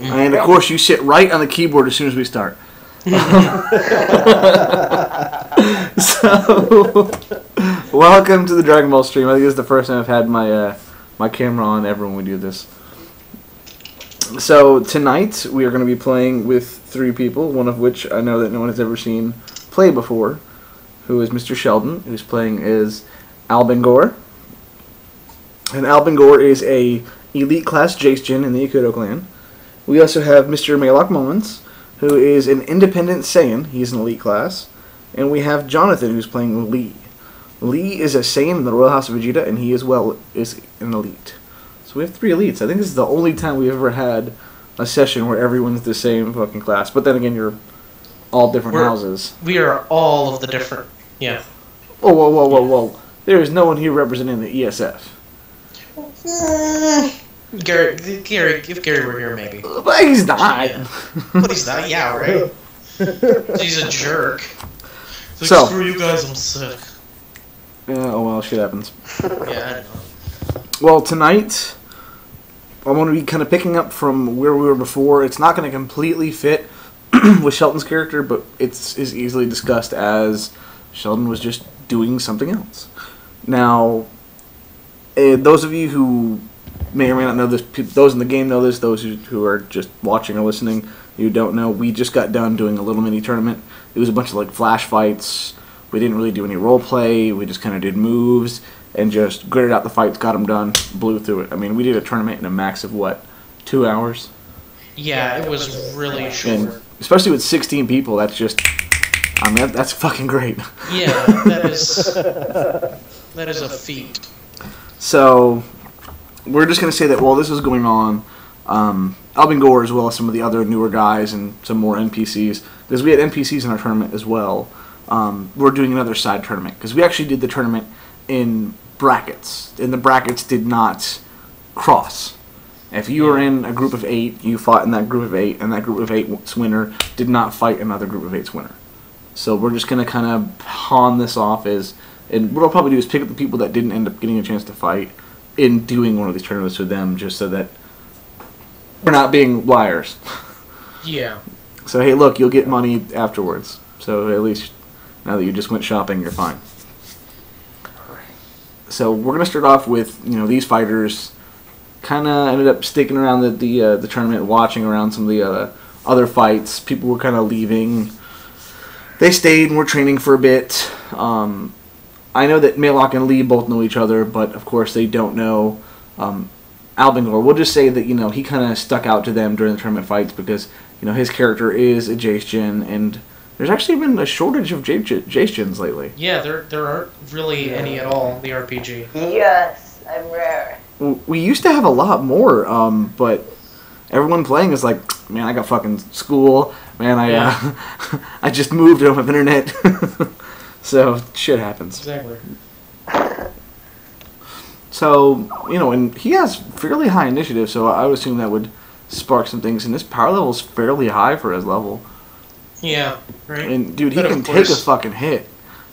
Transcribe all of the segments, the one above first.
And of course, you sit right on the keyboard as soon as we start. So, welcome to the Dragon Ball stream. I think this is the first time I've had my camera on ever when we do this. So tonight we are going to be playing with 3 people, one of which I know that no one has ever seen play before, who is Mr. Sheldon, who's playing as Albengor. And Albengor is a elite class Jeice-jin in the Akuto Clan. We also have Mr. Malock Moments, who is an independent Saiyan. He's an elite class. And we have Jonathan, who's playing Lee. Lee is a Saiyan in the Royal House of Vegeta, and he as well is an elite. So we have 3 elites. I think this is the only time we've ever had a session where everyone's the same fucking class. But then again, you're all different houses. We are all of the different... Yeah. Oh, whoa. There is no one here representing the ESF. Gary, if Gary were here, maybe. But he's not. Yeah. But he's not, yeah, right? He's a jerk. It's like, So, screw you guys, I'm sick. Oh, well, shit happens. Yeah, I know. Well, tonight, I'm going to be kind of picking up from where we were before. It's not going to completely fit with Sheldon's character, but it's as easily discussed as Sheldon was just doing something else. Now, those of you who may or may not know this, those in the game know this, those who are just watching or listening, you don't know, we just got done doing a little mini tournament. It was a bunch of like flash fights. We didn't really do any role play. We just kind of did moves and just gritted out the fights, got them done, blew through it. I mean, we did a tournament in a max of, what, 2 hours? Yeah, it was really short. And especially with 16 people, that's just, I mean, that's fucking great. Yeah, that is a feat. So, we're just going to say that while this was going on, Albengor as well as some of the other newer guys and some more NPCs, because we had NPCs in our tournament as well, we're doing another side tournament, because we actually did the tournament in brackets, and the brackets did not cross. If you were in a group of 8, you fought in that group of 8, and that group of 8's winner did not fight another group of 8's winner. So we're just going to kind of pawn this off as, and what I'll probably do is pick up the people that didn't end up getting a chance to fight in doing one of these tournaments with them, just so that we're not being liars. Yeah. So hey, look, you'll get money afterwards. So at least now that you just went shopping, you're fine. So we're gonna start off with these fighters. Kind of ended up sticking around the tournament, watching around some of the other fights. People were kind of leaving. They stayed and were training for a bit. I know that Malock and Lee both know each other, but of course they don't know Albengor. We'll just say that he kind of stuck out to them during the tournament fights because his character is a Jeice-jin, and there's actually been a shortage of Jeice-jins lately. Yeah, there aren't really any at all in the RPG. Yes, I'm rare. We used to have a lot more, but everyone playing is like, man, I got fucking school. Man, I just moved, I don't have internet. So, shit happens. Exactly. So, and he has fairly high initiative, so I would assume that would spark some things. And his power level is fairly high for his level. Yeah, right. And, dude, he can take a fucking hit.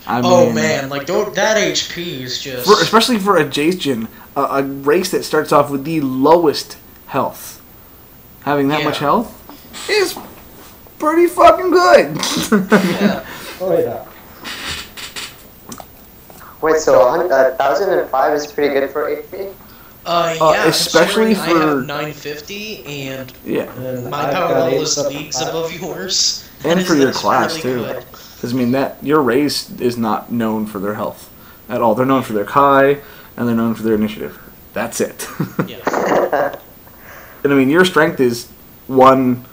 I mean, man, like, that HP is just... especially for a Jeice-jin, a race that starts off with the lowest health. Having that much health is pretty fucking good. Yeah. Oh, yeah. Wait, so 1005 is pretty good for HP? Yeah, especially for... I have 950, and my power level is leagues above yours. And for your class, too. Because, I mean, your race is not known for their health at all. They're known for their Kai, and they're known for their initiative. That's it. Yeah. And, I mean, your strength is 1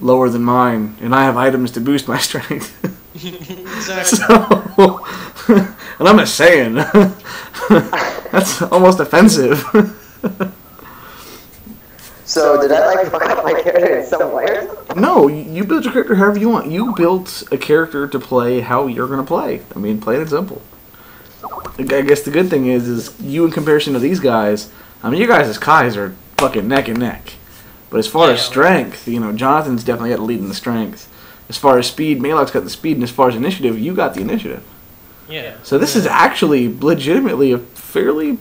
lower than mine, and I have items to boost my strength. Exactly. So, and I'm a Saiyan. That's almost offensive. So did I fuck up my character in some way or something? No, you build your character however you want. You built a character to play how you're going to play. I mean, plain and simple. I guess the good thing is you in comparison to these guys, I mean, you guys' Kais are fucking neck and neck. But as far as strength, Jonathan's definitely got the lead in the strength. As far as speed, Malock's got the speed, and as far as initiative, you got the initiative. Yeah. So this is actually legitimately a fairly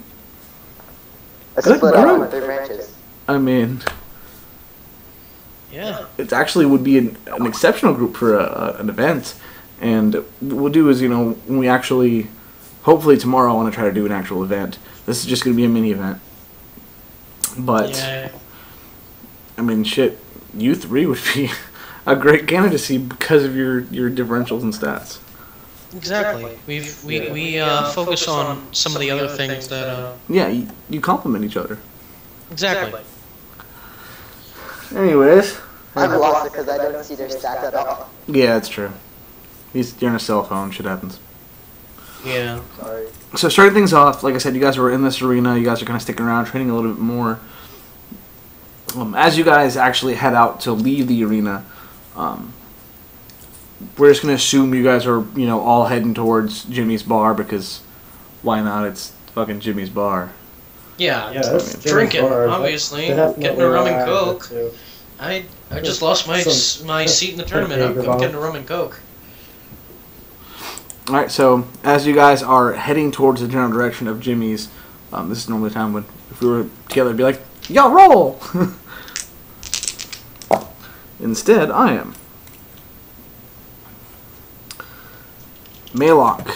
good group. 3 branches. I mean, Yeah. It actually would be an exceptional group for an event. And what we'll do is, when we actually, hopefully tomorrow I want to try to do an actual event. This is just going to be a mini event. But, yeah. I mean, shit, you three would be a great candidacy because of your differentials and stats. Exactly. We focus on some of the other things that. Yeah, you complement each other. Exactly. Anyways. I'm lost because I don't see their stats at all. Yeah, that's true. You're on a cell phone. Shit happens. Yeah. Sorry. So starting things off, like I said, you guys were in this arena. You guys are kind of sticking around, training a little bit more. As you guys actually head out to leave the arena, we're just gonna assume you guys are, all heading towards Jimmy's bar because why not? It's fucking Jimmy's bar. Yeah. it's Drinking, bars. obviously. Definitely Getting a rum and have coke. it, too. I just lost my seat in the tournament. I'm getting a rum and coke. Alright, so as you guys are heading towards the general direction of Jimmy's, this is normally the time when, if we were together, it'd be like, yo, roll! Instead, I am. Malock,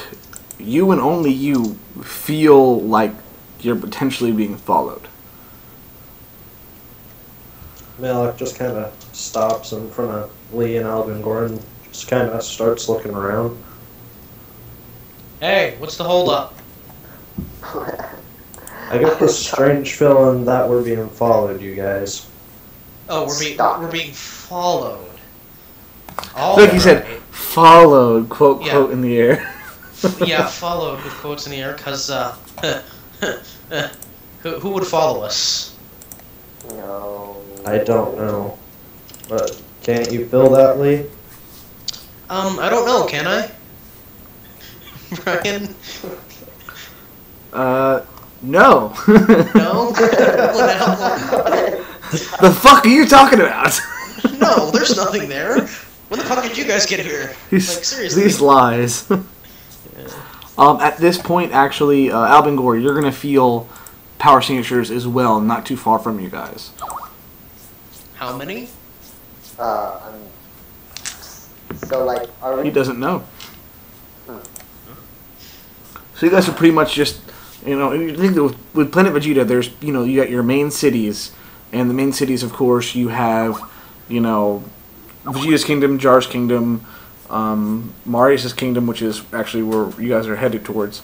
you and only you feel like you're potentially being followed. Malock just kind of stops in front of Lee and Albengor and just kind of starts looking around. Hey, what's the holdup? I get this strange feeling that we're being followed, you guys. Oh, we're being followed. Like you said, followed, quote, quote, in the air. Yeah, followed with quotes in the air, because, who would follow us? No. I don't know. But can't you feel that, Lee? I don't know, can I? Brian? No. No? What the hell? The fuck are you talking about? No, there's nothing there. When the fuck did you guys get here? Like, seriously. These lies. At this point, actually, Albengor, you're gonna feel power signatures as well, not too far from you guys. How many? So like, are we? He doesn't know. So you guys are pretty much just, I think that with Planet Vegeta, there's, you got your main cities, and the main cities, of course, you have, Vegeta's Kingdom, Jar's Kingdom, Marius' Kingdom, which is actually where you guys are headed towards.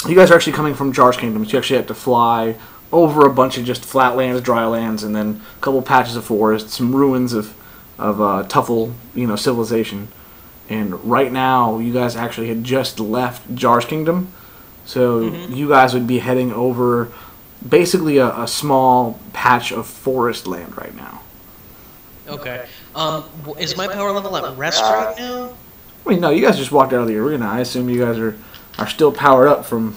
You guys are actually coming from Jar's Kingdom, so you actually have to fly over a bunch of just flatlands, dry lands, and then a couple patches of forest, some ruins of Tuffle, civilization. And right now, you guys actually had just left Jar's Kingdom, so you guys would be heading over basically a small patch of forest land right now. Okay. Is my power level at rest right now? I mean, no, you guys just walked out of the arena. I assume you guys are still powered up from,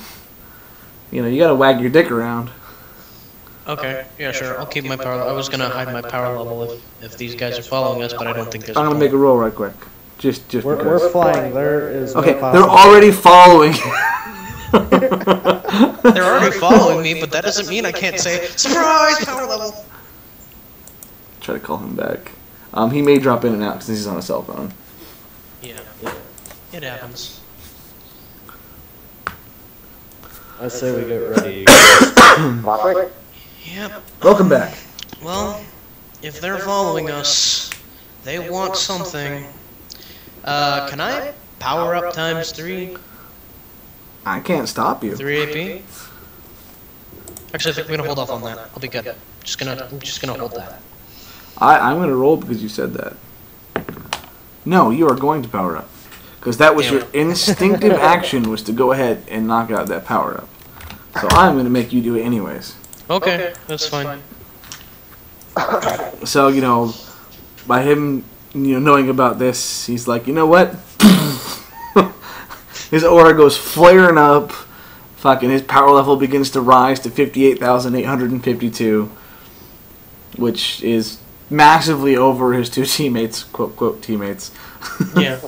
you gotta wag your dick around. Okay, yeah, sure. I'll keep my power. I was gonna hide my power level if these guys are following us, but I don't think there's. I'm gonna make a roll right quick. Just we're flying. There is. Okay, no they're already following. They're already following me, but that doesn't mean I can't say surprise power level. Try to call him back. He may drop in and out since he's on a cell phone. Yeah, it happens. I say we get ready. Yep. Welcome back. Well, if they're following us, they want something. Can I power up times 3? I can't stop you. 3 AP? Actually, I think we're gonna hold off on that. I'll be good. I'm just gonna hold that. I'm gonna roll because you said that. No, you are going to power up. Because that was your instinctive action, was to go ahead and knock out that power up. So I'm going to make you do it anyways. Okay, that's fine. So, by him, knowing about this, he's like, you know what? His aura goes flaring up. Fucking his power level begins to rise to 58,852. Which is massively over his two teammates, quote, quote, teammates. Yeah.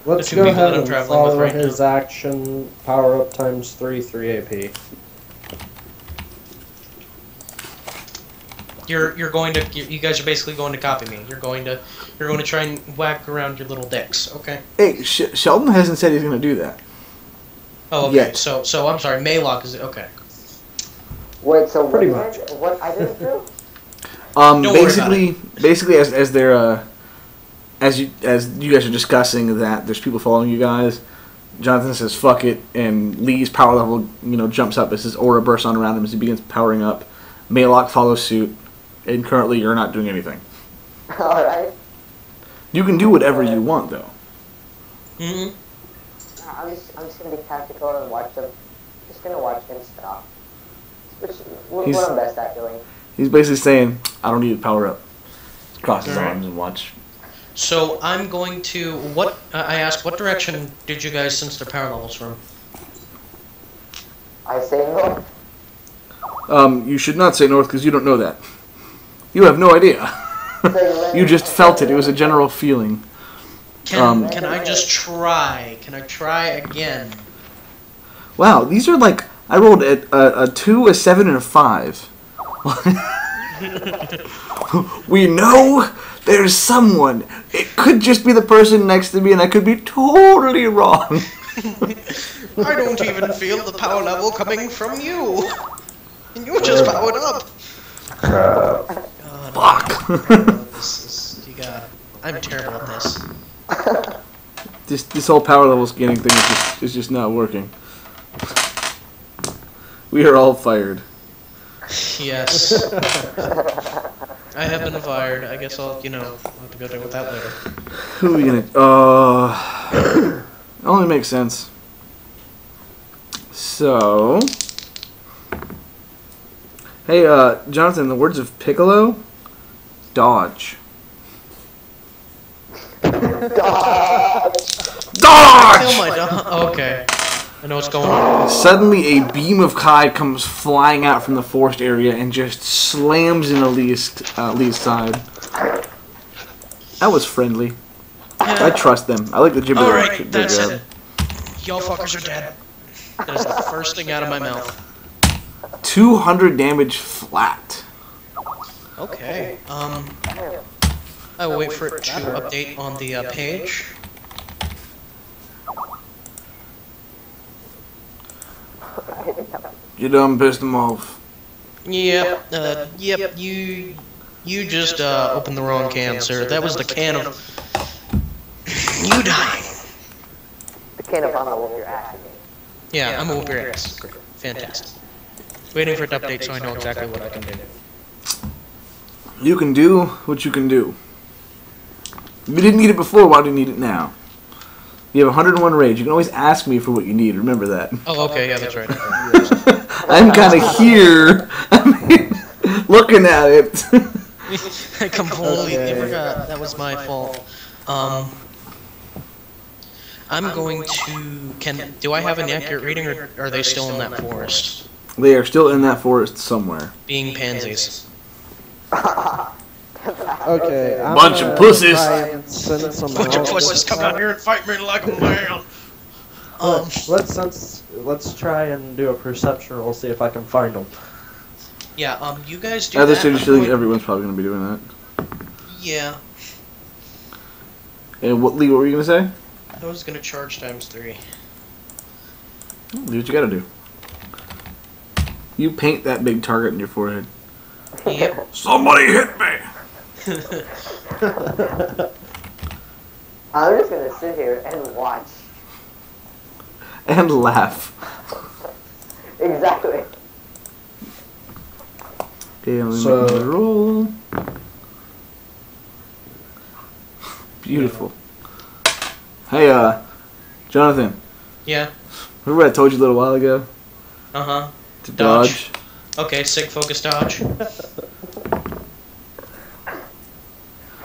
Let's go ahead and follow his action. Power up times 3 AP. You're going to. You guys are basically going to copy me. You're going to try and whack around your little dicks. Okay. Hey, Sheldon hasn't said he's going to do that. Oh, okay. Yet. So I'm sorry. Malock is okay. Wait, so Pretty what, much. what I didn't do? Basically, as they're as you guys are discussing that there's people following you guys, Jonathan says fuck it, and Lee's power level jumps up as his aura bursts on around him as he begins powering up. Malock follows suit, and currently you're not doing anything. All right. You can do whatever you want though. Mm-hmm. I'm just gonna be tactical and watch them. Just gonna watch him stop. Which what I'm best at doing. He's basically saying, I don't need to power up. Cross his arms and watch. So I'm going to I asked, what direction did you guys sense their power levels from? I say no. You should not say north because you don't know that. You have no idea. You just felt it. It was a general feeling. Can I just try? Can I try again? Wow, these are like I rolled a 2, a 7, and a 5. We know there's someone. It could just be the person next to me, and I could be totally wrong. I don't even feel the power level coming from you. And you just powered up. Fuck. I'm terrible at this. This whole power level scanning thing is just not working. We are all fired. Yes. I have been fired. I guess I'll have to go deal with that later. Who are we gonna... it only makes sense. So... Hey, Jonathan, in the words of Piccolo, dodge. Dodge! Dodge! Kill my dog. Okay. I know what's going on. Suddenly, a beam of Kai comes flying out from the forest area and just slams into Lee's side. That was friendly. Yeah. I trust them. I like the jibber. Alright, that's it. Y'all fuckers are dead. That is the first thing out of my mouth. 200 damage flat. Okay. I will wait for it to update on the page. You done pissed them off. Yep. Yep. You just opened the wrong can, sir. That was the can of you dying. The can of I'm gonna whoop your ass. Yeah, I'm gonna whoop your ass. Great. Fantastic. Waiting for it to update so I know exactly what I can do. You can do what you can do. You didn't need it before, why do you need it now? You have 101 rage. You can always ask me for what you need. Remember that. Oh, okay, yeah, that's right. I'm kind of here. I mean, looking at it. I completely forgot. That was my fault. I'm going to... Do I have an accurate reading, or are they still in that forest? They are still in that forest somewhere. Being pansies. Okay, I'm Bunch of pussies. Bunch of pussies, come out here and fight me like a man. Let's try and do a perception roll, see if I can find them. Yeah, you guys do I have that. this strange feeling everyone's probably going to be doing that. Yeah. And Lee, what were you going to say? I was going to charge times 3. Do what you got to do. You paint that big target in your forehead. Yep. Somebody hit me! I'm just gonna sit here and watch. And laugh. Exactly. Okay, let me make my roll. Beautiful. Hey, Jonathan. Yeah. Remember what I told you a little while ago? Uh-huh. To dodge. Okay, sig focus dodge.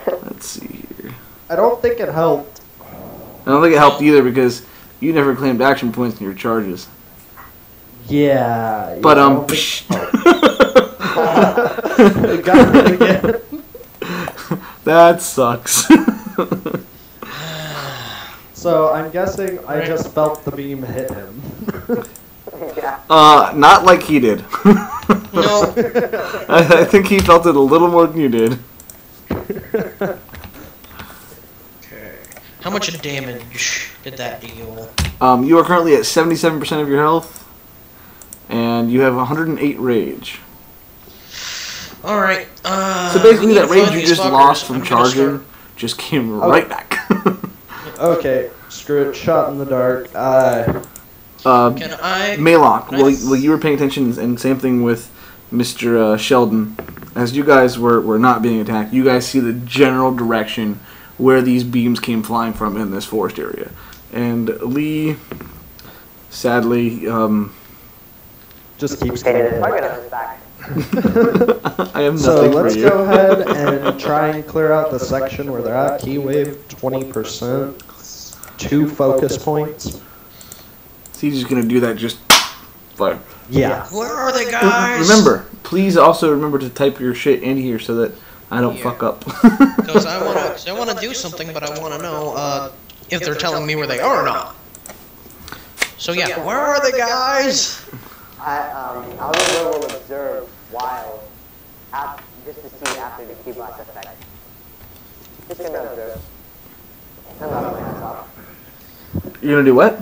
Let's see here. I don't think it helped. I don't think it helped either because you never claimed action points in your charges. Yeah. But It got me again. That sucks. So I'm guessing I just felt the beam hit him. Yeah. Not like he did. No. I think he felt it a little more than you did. Okay. How much damage did that deal? You are currently at 77% of your health, and you have 108 rage. Alright, So basically that rage you just lost from charging just came right back. Okay, screw it. Shot in the dark. Can I... Malock, well, you were paying attention, and same thing with Mr. Sheldon. As you guys were not being attacked, you guys see the general direction where these beams came flying from in this forest area. And Lee, sadly, just keeps Okay, getting the target on his back. I have nothing So let's for you. go ahead and try and clear out the section where they're at. Key wave 20%. 2 focus points. So he's just gonna do that. Just fire. Yeah. Where are they, guys? Remember, please also remember to type your shit in here so that I don't fuck up. Because I want to do something, but I want to know if they're telling me where they are or not. So yeah, where are they, guys? Albengor will observe while, just to see after the key blast effect. Just gonna observe. I'm not my hands off. You're gonna do what?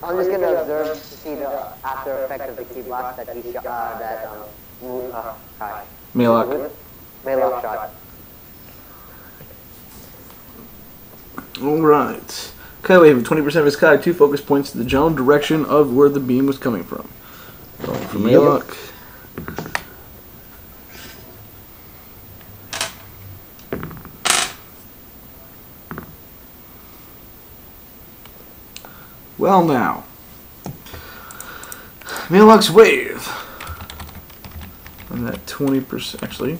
I'm just gonna observe to see the after effect of the key blast that he shot, Malock. Malock shot. Alright. Kai wave 20% of his Kai, 2 focus points to the general direction of where the beam was coming from. Going for Malock. Well now. Malock's wave. And that 20%, actually.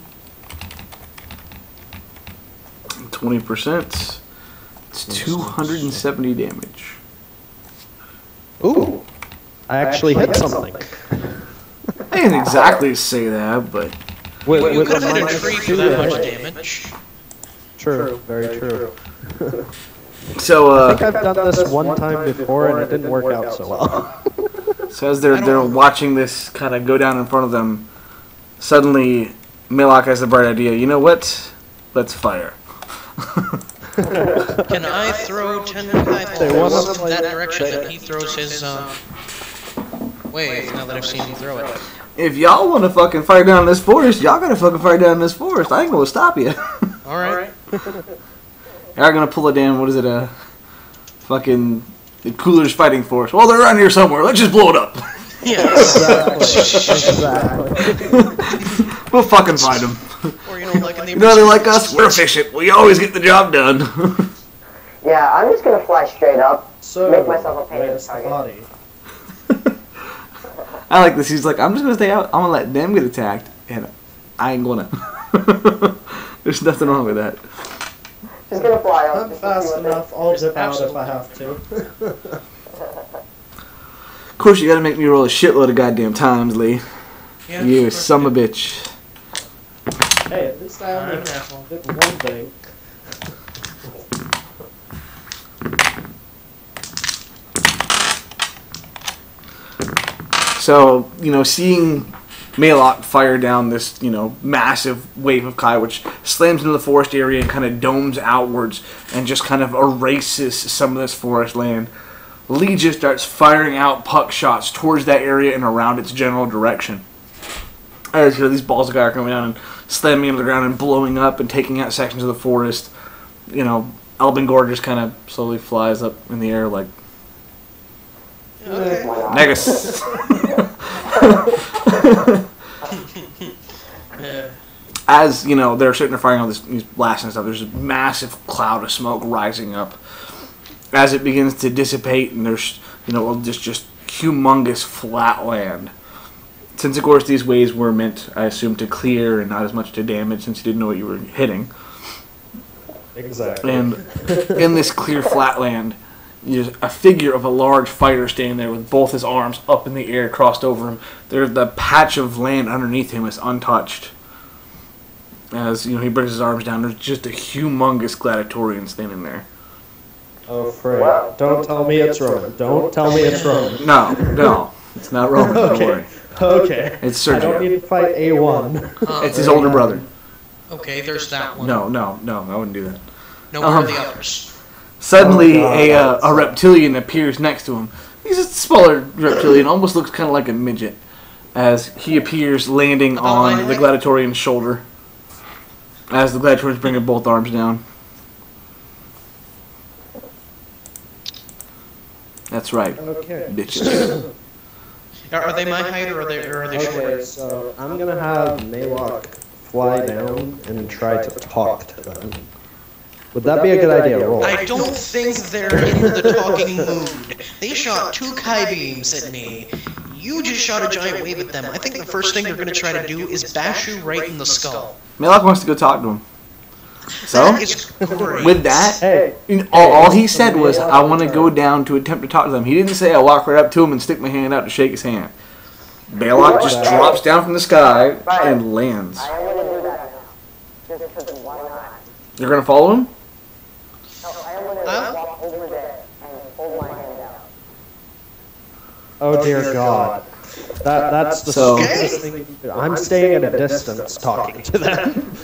20%. It's 270 damage. Ooh. I actually hit something. I didn't exactly say that, but... You could have hit a minus tree for 2 that much damage. damage. True, very true. So, I think I've done this one time before and it didn't work out so well. So as they're watching this kind of go down in front of them, suddenly Malock has the bright idea, you know what? Let's fire. Can I throw 10 balls in that direction that he throws his wave, now that I've seen him throw it? If y'all want to fucking fire down this forest, y'all gotta fucking fire down this forest. I ain't gonna stop you. Alright. Y'all gonna pull a damn, what is it, fucking the Cooler's fighting force. Well, they're around here somewhere. Let's just blow it up. Yes. Exactly. We'll fucking find them. Or, like in the You know they like us? We're efficient. We always get the job done. Yeah, I'm just gonna fly straight up. So, Make myself a pain in the where's the target. body? I like this. He's like, I'm just gonna stay out. I'm gonna let them get attacked, and I ain't gonna. There's nothing wrong with that. Just gonna fly up. I'm just to see fast what enough. I'll zip out if I have to. Of course, you gotta make me roll a shitload of goddamn times, Lee. Yeah, You of course. son of a bitch. Hey, at least I only did one thing. So, seeing Malock fire down this, massive wave of Kai, which slams into the forest area and kind of domes outwards and just kind of erases some of this forest land, Lee just starts firing out puck shots towards that area and around its general direction. As these balls of Kai are coming down and slamming into the ground and blowing up and taking out sections of the forest, Albengor just kind of slowly flies up in the air like, Okay. Negus. As they're sitting there firing all these blasts and stuff, there's a massive cloud of smoke rising up. As it begins to dissipate, and there's just humongous flat land. Since of course these waves were meant, I assume, to clear and not as much to damage, since you didn't know what you were hitting. Exactly. And in this clear flat land, there's a figure of a large fighter standing there with both his arms up in the air, crossed over him. The patch of land underneath him is untouched. As he brings his arms down, there's just a humongous gladiatorian standing there. Oh, frick. Don't tell me it's Roman. Don't tell me it's Roman. No. It's not Roman, don't worry. Okay. It's I don't Sergio. need to fight A1. It's his older brother. Okay, there's that one. No, I wouldn't do that. No, where are the others? Suddenly, Oh, God. a reptilian appears next to him. He's a smaller reptilian, almost looks kind of like a midget, as he appears landing on the gladiatorian's shoulder. As the gladiatorians bring both arms down. That's right, Okay. bitches. Are they my height or are they shorter? Okay, so I'm gonna have Malock fly down and try to talk to them. Would that be a good idea? Roll. I don't think they're in the talking mood. They shot 2 Kai beams at me. You just shot a giant wave at them. I think the first thing they're going to try to do is bash you right in the skull. Malock wants to go talk to him. So, That is great. with that, Hey. all he said was, I want to go down to attempt to talk to them. He didn't say, I walk right up to him and stick my hand out to shake his hand. Malock just drops down from the sky and lands. I am gonna do that now. Just because why not? You're going to follow him? No, I am gonna walk over there and hold my hand out. Oh dear God. That's the So- stupidest thing you can do. I'm staying at a distance talking to them.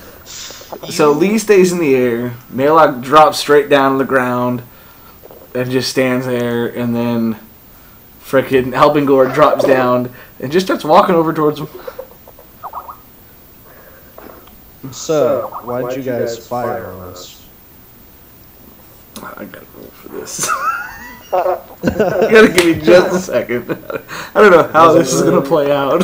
So Lee stays in the air. Malock drops straight down on the ground and just stands there. And then frickin' Albengor drops down and just starts walking over towards him. So, why'd you guys fire on us? I gotta roll for this. You gotta give me just a second. I don't know how this is gonna play out.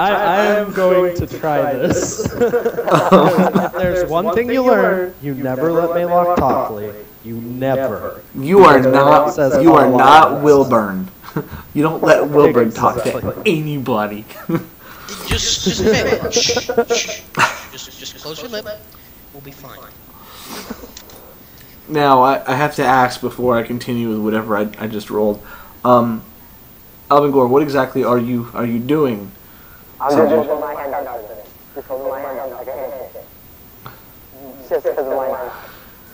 I am going to try this. If there's one thing you learn, you never let Malock talk, Lee. You never. You are not Wilburn. You don't let Wilburn talk to anybody. Just admit. Shh, shh. Just close your lip. We'll be fine. Now I have to ask before I continue with whatever I just rolled. Albengor, what exactly are you doing? I'm just holding my hand out. Just holding my hand out like a handshake. Just because why not?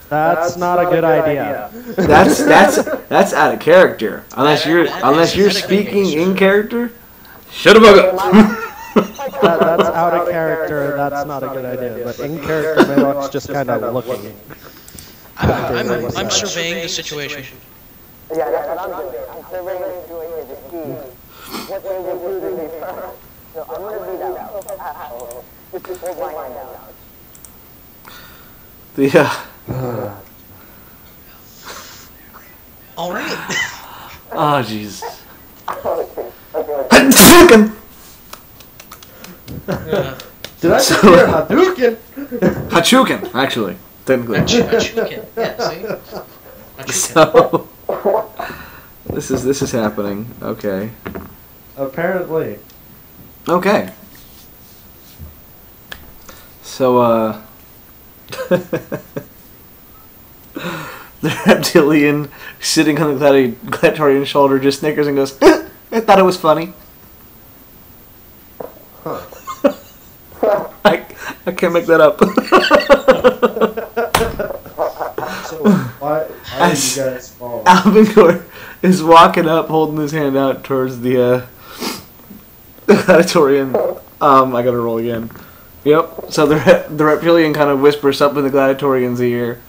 That's not a good idea. That's out of character. Unless you're speaking in character. Shut up. That's out of character. That's not a good idea. But in character, Malock's just kind of looking. I'm surveying the situation. Yeah, that's what I'm doing. I'm surveying the situation to see what they will do to me first. So I'm gonna do that. Just hold my hand out. All right. Oh jeez. Did I just hear Hadouken? Hachuken, actually, technically. Chicken. Yeah, see? A chicken. So this is happening. Okay. Apparently. Okay. So the reptilian sitting on the gladiatorian's shoulder just snickers and goes, I thought it was funny. I can't make that up. So why are you guys following? Albengor is walking up, holding his hand out towards the gladiatorian. I gotta roll again. Yep. So the reptilian kind of whispers up in the gladiatorian's ear.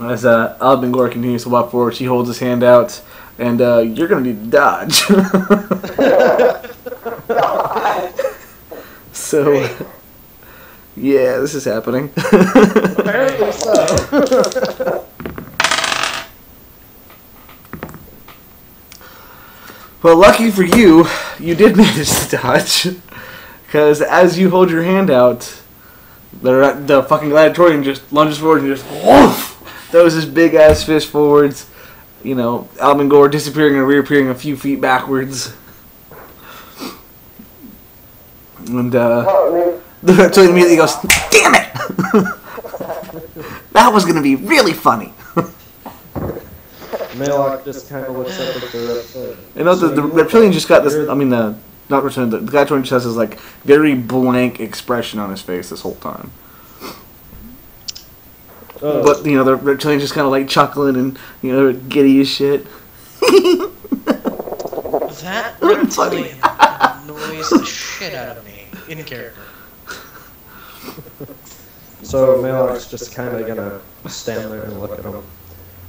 As Albengor continues to walk forward, he holds his hand out, and you're gonna need to dodge. So, yeah, this is happening. Apparently so. Well, lucky for you, you did manage to dodge. Because as you hold your hand out, the fucking gladiatorian just lunges forward and just woof, throws his big ass fist forwards. You know, Albengor disappearing and reappearing a few feet backwards. And the reptilian immediately goes, damn it! That was going to be really funny. Malock just kind of looks up at the reptilian. You know, the reptilian just got this, not reptilian, the gladiatorian just has this, like, very blank expression on his face this whole time. But, you know, the reptilian's just kind of, like, chuckling and, you know, giddy as shit. That reptilian annoys the shit out of me in character. So Malock's just kind of gonna stand there and look at him.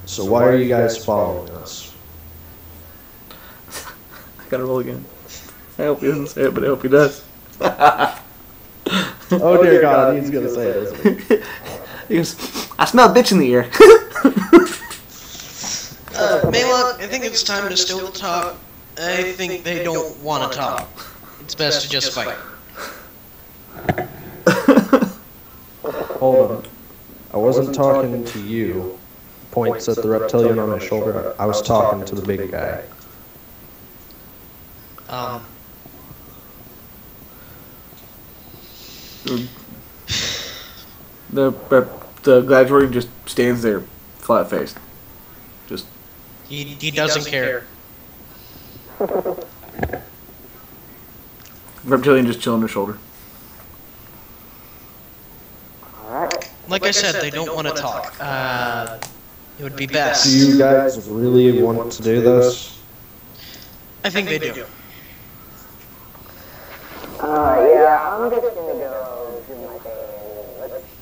So why are you guys following us? I gotta roll again. I hope he doesn't say it, but I hope he does. Oh dear God, he's gonna say it, isn't he? He goes, I smell a bitch in the ear. Malock, I think it's time to still talk. I think they don't want to talk. It's best to just fight. Hold on. I wasn't talking to you. Points at the reptilian on my shoulder. I was talking to the big guy. The gladiator just stands there, flat faced. Just. He doesn't care. Reptilian just chilling on her shoulder. Alright. Like I said, they don't want to talk. It would be best. Do you guys really want to do this? I think they do. Yeah, I'm just gonna go do my thing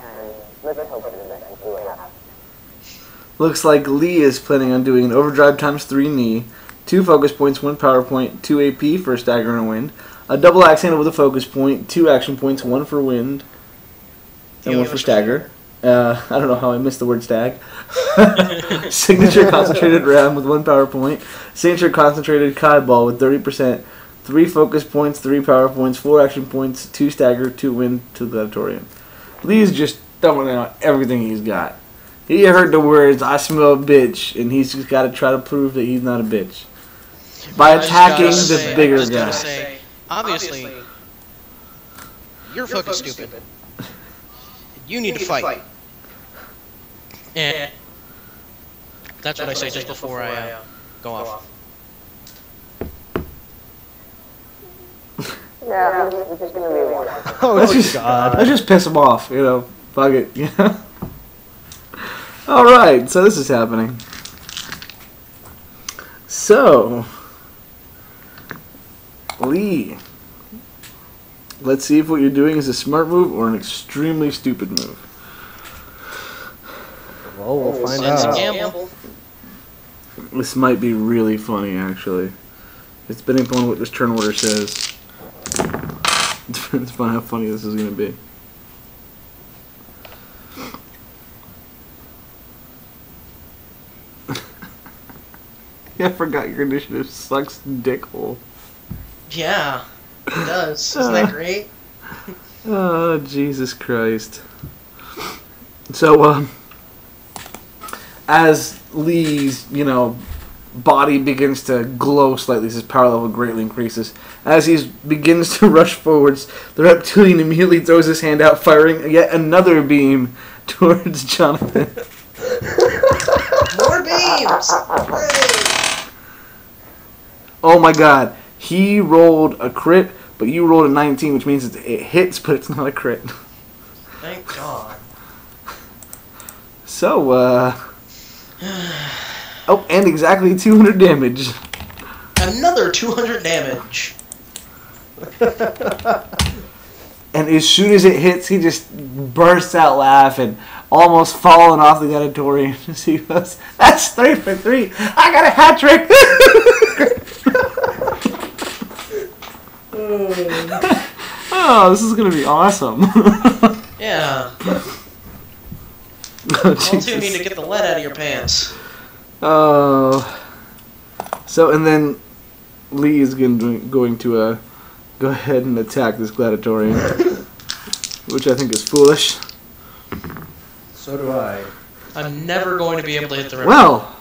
and let's hope for the best and see what happens. Looks like Lee is planning on doing an overdrive times 3 knee, 2 focus points, 1 power point, 2 AP for a stagger and a wind, a double axe handle with a focus point, 2 action points, 1 for wind, and 1 for stagger. I don't know how I missed the word stag. Signature concentrated ram with 1 power point, signature concentrated Kai ball with 30%, 3 focus points, 3 power points, 4 action points, 2 stagger, 2 wind to the gladiatorian. Lee is just throwing out everything he's got. He heard the words, I smell a bitch, and he's just got to try to prove that he's not a bitch. By attacking the bigger guy. Say, obviously, you're fucking stupid. You need to fight. And that's what I say just before I go off. Yeah, it's just gonna be one. Oh, God. Let's just piss him off, you know. Fuck it, you know. Alright, so this is happening. So, Lee, let's see if what you're doing is a smart move or an extremely stupid move. Well, we'll find It's a out. gamble. This might be really funny, actually. It's depending upon what this turn order says. Depends upon how funny this is going to be. Yeah, I forgot your initiative sucks dickhole. Yeah, it does. Isn't that great? Oh, Jesus Christ. So, as Lee's, body begins to glow slightly, his power level greatly increases. As he begins to rush forwards, the reptilian immediately throws his hand out, firing yet another beam towards Jonathan. More beams! Hooray! Oh my God. He rolled a crit, but you rolled a 19, which means it hits, but it's not a crit. Thank God. So, oh, and exactly 200 damage. Another 200 damage. And as soon as it hits, he just bursts out laughing, almost falling off the gladiatorian. He goes, "That's 3 for 3. I got a hat trick." Oh, this is gonna be awesome. Yeah. Oh, All two Jesus. need to get the lead out of your pants. Oh. So, and then Lee is going to go ahead and attack this gladiatorian, which I think is foolish. So do I. I'm never going to be able to hit the rim. Well,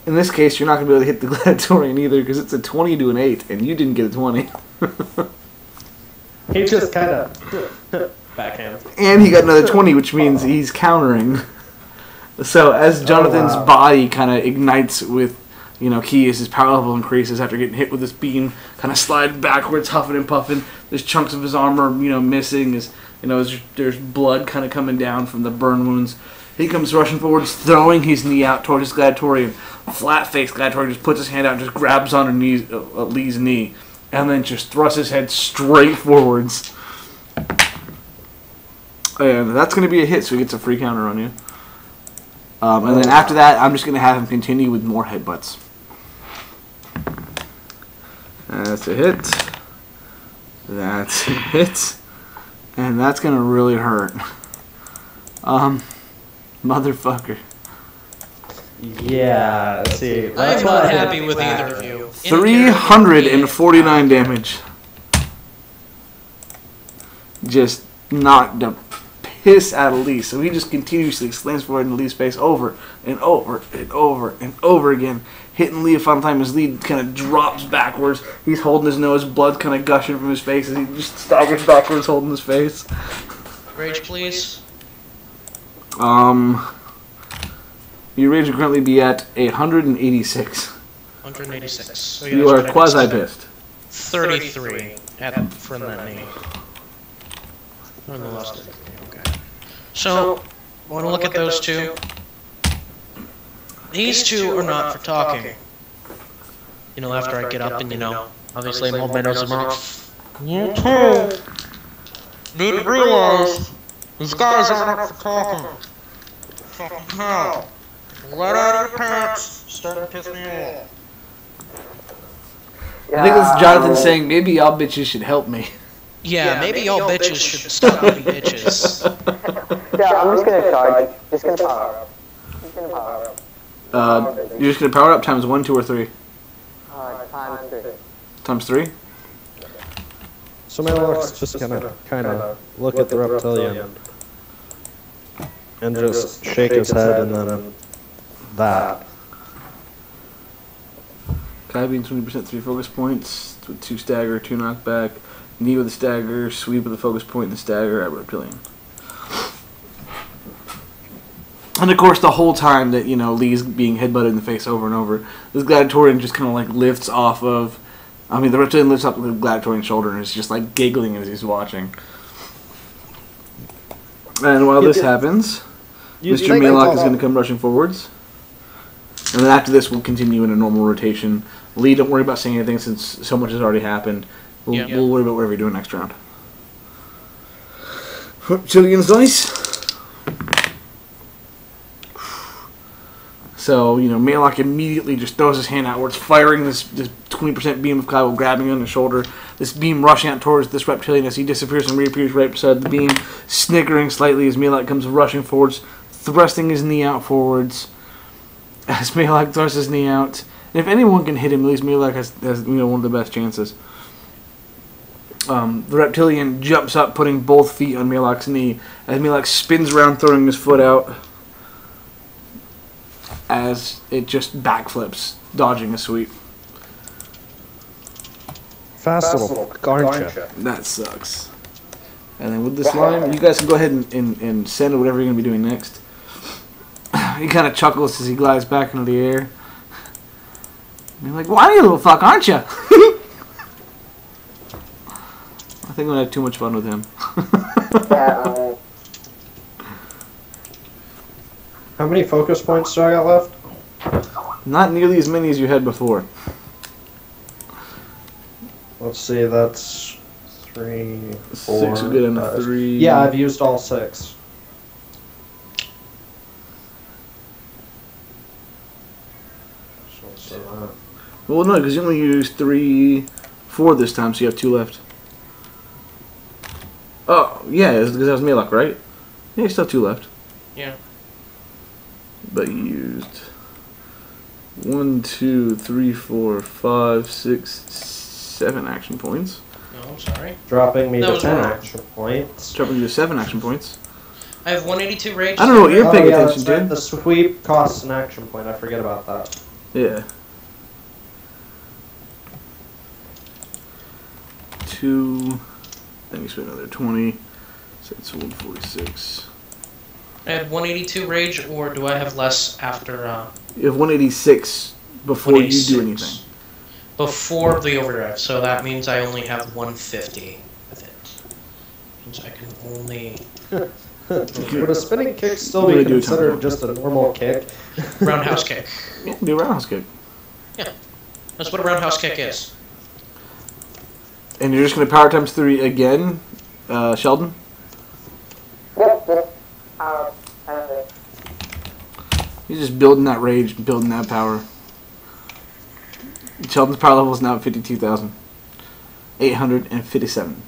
in this case, you're not going to be able to hit the gladiatorian either, because it's a 20 to an 8, and you didn't get a 20. He just kind of backhand. And he got another 20, which means he's countering. So as Jonathan's body kind of ignites with, ki as his power level increases after getting hit with this beam, kind of sliding backwards, huffing and puffing. There's chunks of his armor, missing. There's blood kind of coming down from the burn wounds. He comes rushing forwards, throwing his knee out towards his Gladiatorian. Flat-faced Gladiatorian just puts his hand out and just grabs onto Lee's knee. And then just thrusts his head straight forwards. And that's going to be a hit, so he gets a free counter on you. And then after that, I'm just going to have him continue with more headbutts. That's a hit. That's a hit. And that's going to really hurt. Motherfucker. Yeah, let's see. I'm not happy with either of you. 349 damage. Just knocked the piss out of Lee. So he just continuously slams forward in Lee's face over and over and over and over again. Hitting Lee a final time as Lee kind of drops backwards. He's holding his nose, blood kind of gushing from his face as he just staggers backwards holding his face. Rage, please. Your rage will currently be at 186. 186. So You are quasi-pissed. 33 from that knee. Oh, no, lost it. Okay. So, want to look at those two? These two are not for talking. You know, after I get up and, you know, obviously I'm all my nose mouth. You too! Need to realize, these guys aren't up for talking. Fucking hell. Let out of your pants. Starting to piss me off. I think that's Jonathan saying, maybe y'all bitches should help me. Yeah, maybe y'all bitches should stop being bitches. Yeah, I'm just gonna charge. Just gonna power up. Just gonna power up. You're just going to power up times 1, 2, or 3? Times 3. Times 3? So Malock's just gonna kind of look at the reptilian and just shake his head and then that. Kai being 20%, 3 focus points, with 2 stagger, 2 knockback, knee with a stagger, sweep with a focus point, and the stagger at reptilian. And of course, the whole time that, you know, Lee's being headbutted in the face over and over, this Gladiatorian just kind of like lifts off of, I mean, the reptilian lifts up the Gladiatorian's shoulder and is just like giggling as he's watching. And while this happens, Mr. Malock is going to come rushing forwards. And then after this, we'll continue in a normal rotation. Lee, don't worry about saying anything since so much has already happened. We'll worry about whatever you're doing next round. Reptilian's dice. So, you know, Malock immediately just throws his hand outwards, firing this 20% beam of Kyle, grabbing on the shoulder. This beam rushing out towards this reptilian as he disappears and reappears right beside the beam, snickering slightly as Malock comes rushing forwards, thrusting his knee out forwards. As Malock thrusts his knee out. And if anyone can hit him, at least Malock has you know, one of the best chances. The reptilian jumps up, putting both feet on Malock's knee, as Malock spins around, throwing his foot out, as it just backflips, dodging a sweep. Fast little garncha. That sucks. And then with the slime, you guys can go ahead and send whatever you're going to be doing next. He kind of chuckles as he glides back into the air. And you're like, why are you a little fuck, aren't you? I think I'm going to have too much fun with him. How many focus points do I got left? Not nearly as many as you had before. Let's see, that's 3, 4, 6 will get into 5. 3. Yeah, I've used all 6. So let's see that. Well, no, because you only used 3, 4 this time, so you have 2 left. Oh, yeah, because that was Malock, right? Yeah, you still have 2 left. Yeah. But you used 1, 2, 3, 4, 5, 6, 7 action points. No, I'm sorry. Dropping me That to was 10 wrong. action points. Dropping you to 7 action points. I have 182 rage. I don't know what you're paying yeah, attention that's right. to. The sweep costs an action point. I forget about that. Yeah. 2. Then you spend another 20. So it's 146. I have 182 rage, or do I have less after, You have 186 before you do anything. before the overdrive, so that means I only have 150 with it. Means I can only... Would a spinning kick still be considered just a normal kick? Roundhouse kick. Yeah, do a roundhouse kick. Yeah. That's what a roundhouse kick is. And you're just going to power times 3 again, Sheldon? Yep. He's just building that rage, building that power. Sheldon's power level is now at 52,857.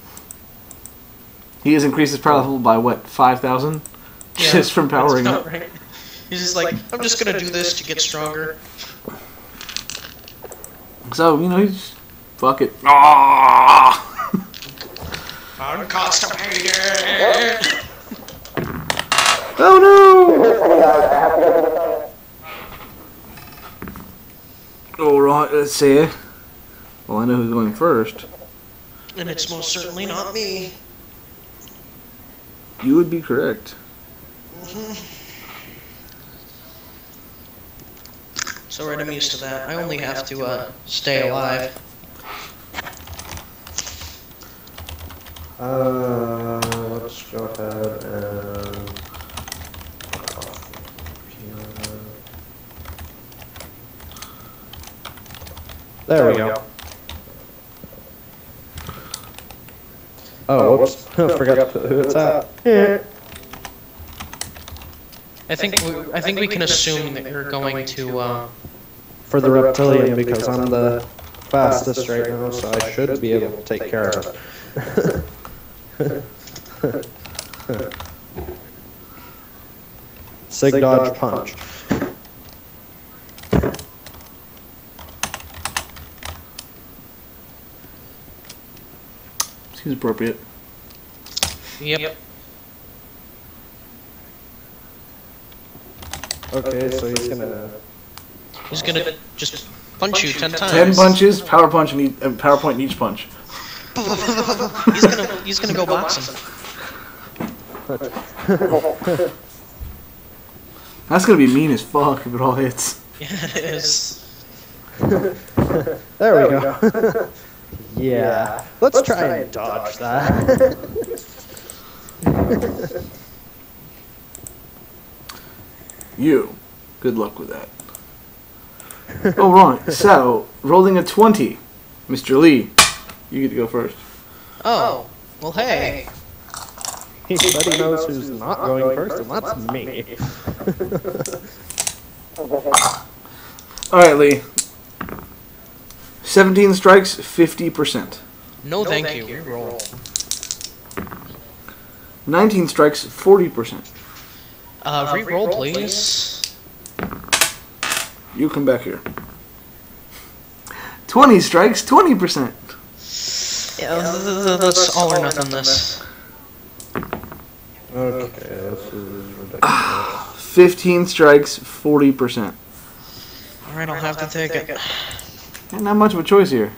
He has increased his power level by what, 5,000? Yeah, just from powering up. Right. He's just like, I'm just gonna do this to get stronger. So, you know, he's fuck it. Ah! I'm constipated. Oh no! Alright, let's see. Well, I know who's going first. And it's most certainly not me. You would be correct. So right, I'm used to that. I only have to stay alive. Let's go ahead and... There we go. Oh, whoops. I forgot who it's at. I think we can assume that you're going to For the reptilian, because I'm the fastest right now, so I should be able to take care of it. Sig dodge punch. Seems appropriate. Yep. Okay, so he's gonna just punch you 10 times. 10 punches, power punch, and power point in each punch. He's gonna go boxing. That's gonna be mean as fuck if it all hits. Yeah, it is. There we go. Yeah. Let's try and dodge that. You. Good luck with that. Alright, so, rolling a 20. Mr. Lee, you get to go first. Oh, well, hey. He said he knows who's not going first, and that's me. Alright, Lee. 17 strikes, 50%. No, thank you. Reroll. 19 strikes, 40%. Reroll, please. You come back here. 20 strikes, 20%. Yeah, that's all or nothing this. Okay, this is ridiculous. 15 strikes, 40%. Alright, I'll have to take it. Not much of a choice here.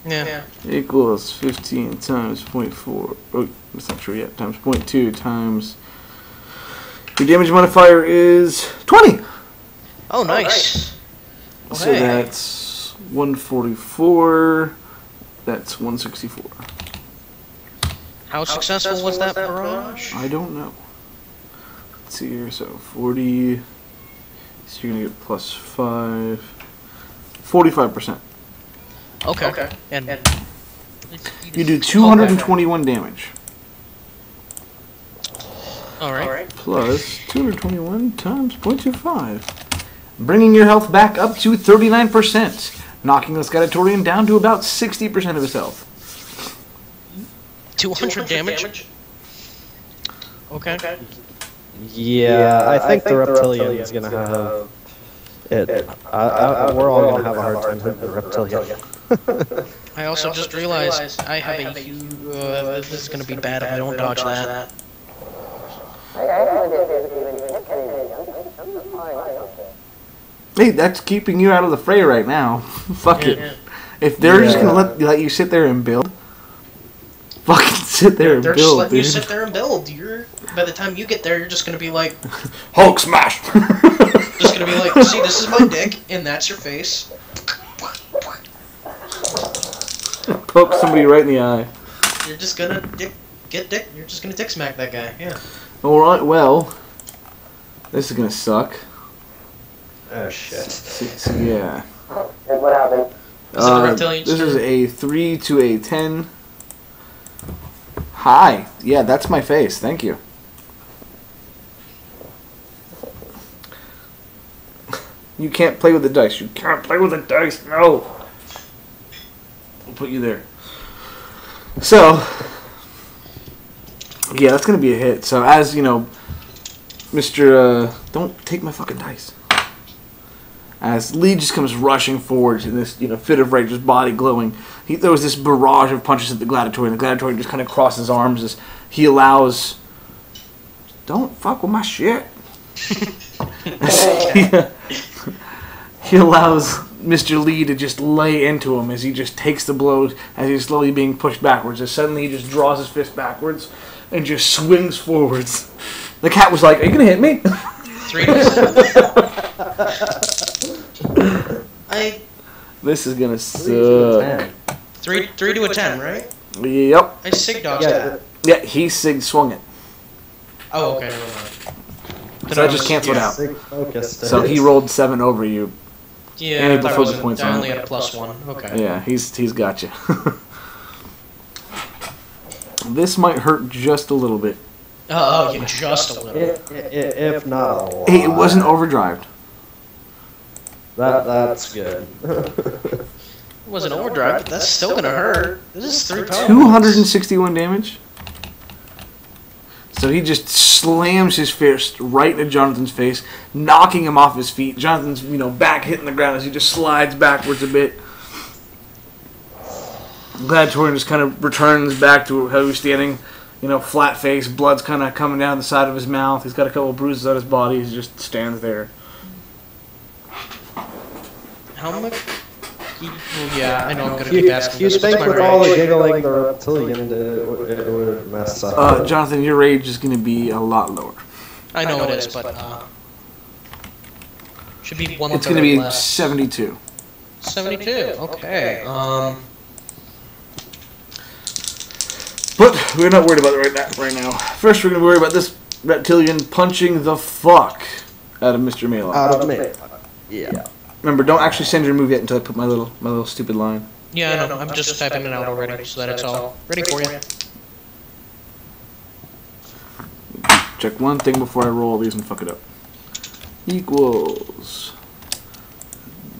Yeah. Equals 15 times 0.4. Oh, that's not true yet. Times 0.2 times... Your damage modifier is 20! Oh, nice. Oh, so that's 144. That's 164. How successful was that barrage? I don't know. Let's see here. So 40. So you're gonna get plus 5. 45%. Okay. And you do 221 damage. Alright. Plus 221 times 0.25. Bringing your health back up to 39%. Knocking the Skeletorian down to about 60% of his health. 200 damage? Okay. Yeah, I think the reptilian is gonna have it. We're all gonna have a hard time hitting the reptilian. I also just realized I have a huge... this is gonna be bad if I don't dodge that. Hey, that's keeping you out of the fray right now. Fuck it. If they're just gonna let you sit there and build, fucking sit there and They're build, just letting you dude. sit there and build. By the time you get there, you're just gonna be like... Hulk smash! Just gonna be like, see, this is my dick, and that's your face. Poke somebody right in the eye. You're just gonna dick get dick. You're just gonna dick smack that guy. Yeah. All right. Well, this is gonna suck. Oh shit. So, yeah. What happened? This is a 3 to a 10. Hi. Yeah, that's my face. Thank you. You can't play with the dice. You can't play with the dice. No. We'll put you there. So, yeah, that's going to be a hit. So, as, you know, Mr. Don't take my fucking dice. As Lee just comes rushing forward in this, you know, fit of rage, his body glowing, he throws this barrage of punches at the Gladiator, and the Gladiator just kind of crosses his arms as he allows... Don't fuck with my shit. He allows Mr. Lee to just lay into him as he just takes the blows as he's slowly being pushed backwards. As suddenly he just draws his fist backwards and just swings forwards. The cat was like, "Are you gonna hit me?" 3 to 7. This is gonna suck. 3 to a 10, right? Yep. I sig dodged that. Yeah, he swung it. Oh, okay. Never mind. So that just canceled out. Focus. So he rolled 7 over you. Yeah, And he I put focus points on only it. had a +1. Okay. Yeah, he's got you. This might hurt just a little bit. Oh, yeah, just a little. If not a lot. Hey, it wasn't overdrived. That's good. It wasn't overdrive, but that's still gonna hurt. This is 3 power. 261 damage. So he just slams his fist right into Jonathan's face, knocking him off his feet. Jonathan's, you know, back hitting the ground as he just slides backwards a bit. Gladiatorian just kind of returns back to how he was standing, you know, flat face, blood's kind of coming down the side of his mouth. He's got a couple of bruises on his body. He just stands there. How much? Well, yeah, I know I'm gonna keep asking. You this, but think it's my with all the rage. giggling the reptilian, it would mess up. Jonathan, your rage is going to be a lot lower. I know it is, but should be one. It's going to be 72. 72. Okay. But we're not worried about it right now. First, we're going to worry about this reptilian punching the fuck out of Mr. Malock. Out of me. Yeah. Remember, don't actually send your move yet until I put my little stupid line. Yeah, I know. I'm just typing it out already, so that it's all ready for you. Check one thing before I roll these and fuck it up. Equals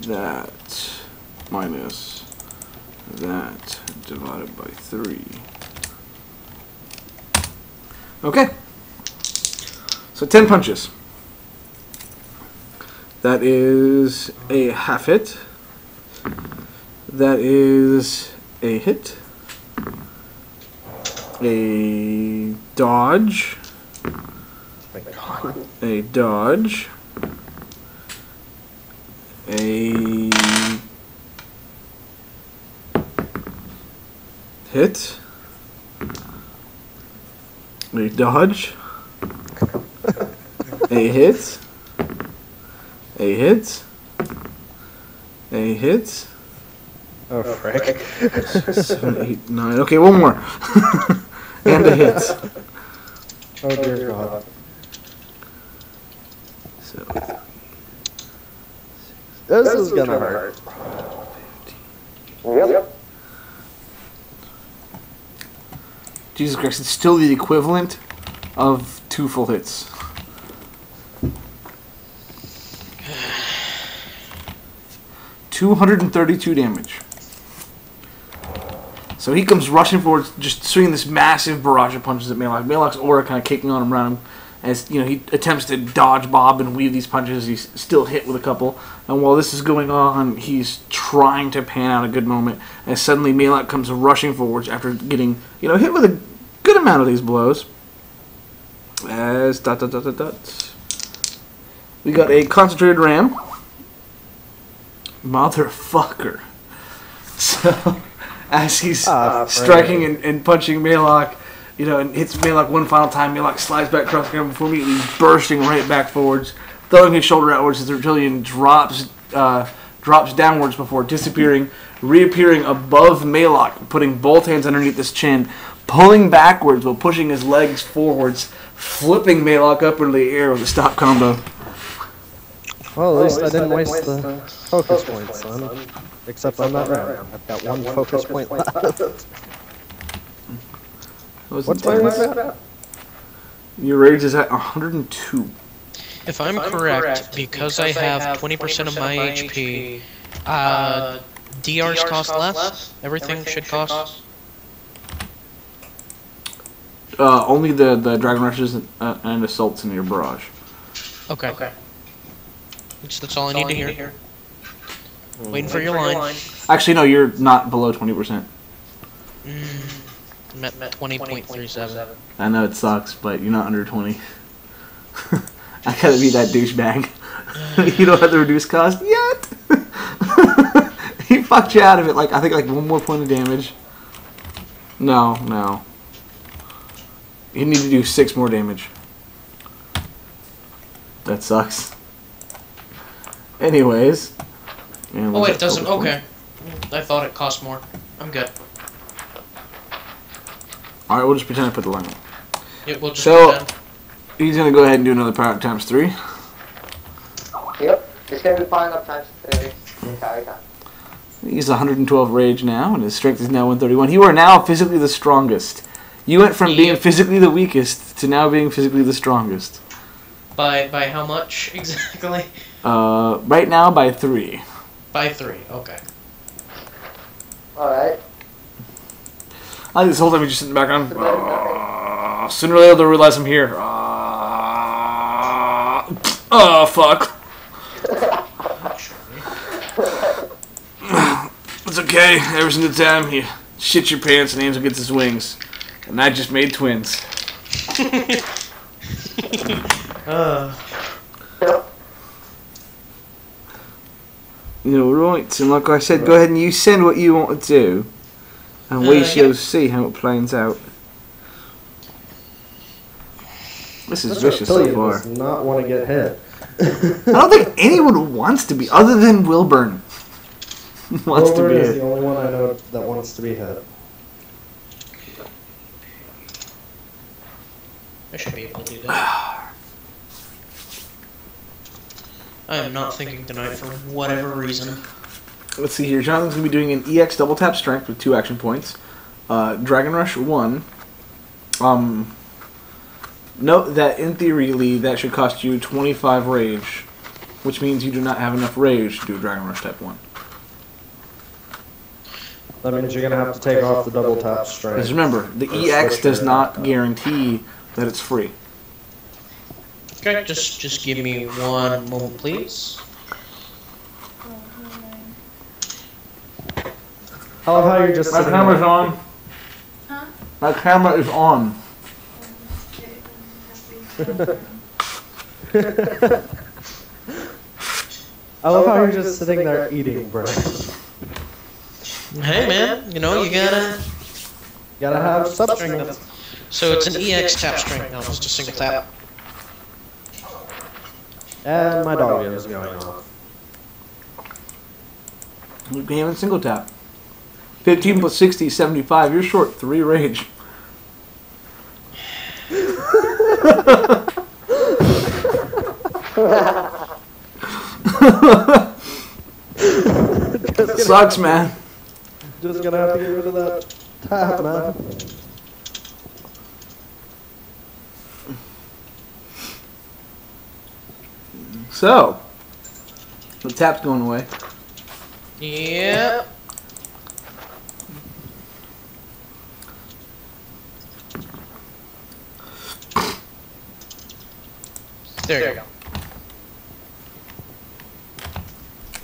that minus that divided by 3. Okay. So 10 punches. That is a half hit. That is a hit. A dodge. A dodge. A hit. A dodge. A hit. A hit. A hit. Oh, frick. 7, 8, 9. Okay, one more. And a hit. Oh, dear God. So, This is gonna hurt. Yep. Jesus Christ, it's still the equivalent of 2 full hits. $232 damage. So he comes rushing forward, just swinging this massive barrage of punches at Malock. Malock's aura kind of kicking on him around him as, you know, he attempts to dodge, bob, and weave these punches. He's still hit with a couple. And while this is going on, he's trying to pan out a good moment as suddenly Malock comes rushing forwards after getting, you know, hit with a good amount of these blows. As we got a concentrated ram. Motherfucker. So, as he's striking and punching Malock, you know, and hits Malock one final time, Malock slides back across the ground before immediately bursting right back forwards, throwing his shoulder outwards as the reptilian drops downwards before disappearing, reappearing above Malock, putting both hands underneath his chin, pulling backwards while pushing his legs forwards, flipping Malock up into the air with a stop combo. Well, at least I didn't waste the focus points, son. Except on that round. I've got one focus point left. What's my rage at? Your rage is at 102. If I'm correct, because I have 20% of my HP, DRs cost less? Everything should cost? Only the Dragon Rushes and Assaults in your barrage. Okay. That's all I need to hear. Waiting for your line. Actually, no, you're not below 20%. I'm at 20.37. I know it sucks, but you're not under 20. I gotta be that douchebag. You don't have the reduced cost yet. He fucked you out of it. Like, I think like 1 more point of damage. No. You need to do 6 more damage. That sucks. Anyways. Oh wait, it doesn't. Okay. I thought it cost more. I'm good. Alright, we'll just pretend I put the line on. Yeah, we'll just pretend. He's gonna go ahead and do another power up times 3. Yep. It's gonna be fine up times 3 the entire time. He's 112 rage now, and his strength is now 131. You are now physically the strongest. You went from being physically the weakest to now being physically the strongest. By how much exactly? Right now by 3. By 3, okay. Alright. I think this whole time he's just sitting back on. Sooner or later they'll realize I'm here. Oh, fuck. It's okay. Every single time you shit your pants and Angel gets his wings. And I just made twins. You know, right, and like I said, go ahead and you send what you want to do. And we shall see how it plans out. This is vicious so far. Does not want to get hit. I don't think anyone wants to be, other than Wilburn. Wants to be is hit. the only one I know that wants to be hit. I should be able to do that. I am not thinking tonight for whatever reason. Let's see here. Jonathan's going to be doing an EX double tap strength with 2 action points. Dragon Rush 1. Note that in theory, Lee, that should cost you 25 rage, which means you do not have enough rage to do Dragon Rush type 1. That means you're going to have to take off the double tap strength. Because remember, the EX does not guarantee that it's free. Okay, just give me 1 moment, please. I love how you're just My camera's on. Huh? My camera is on. I love how you're just sitting there eating, bro. Hey man, you know, you gotta have sub strength. So it's an EX tap strength now, just a single tap. And my dog is going off. We can have a single tap. 15 plus 60 is 75. You're short 3 rage. Sucks, man. Just gonna have to get rid of that tap, man. So, the tap's going away. Yep. There you go.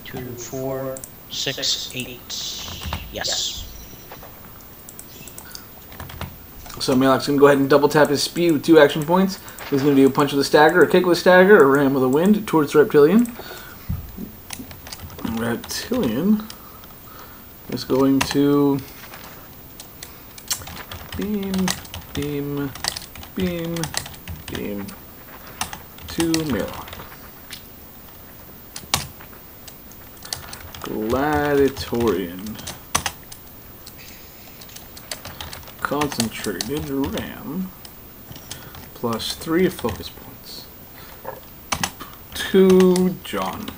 2, 4, 6, 8. Yes. So Malock's going to go ahead and double tap his speed with 2 action points. He's going to do a punch with a stagger, a kick with a stagger, a ram with a wind towards Reptilian. Reptilian is going to beam, beam, beam, beam to Malock. Gladiatorian. concentrated RAM plus 3 focus points to John.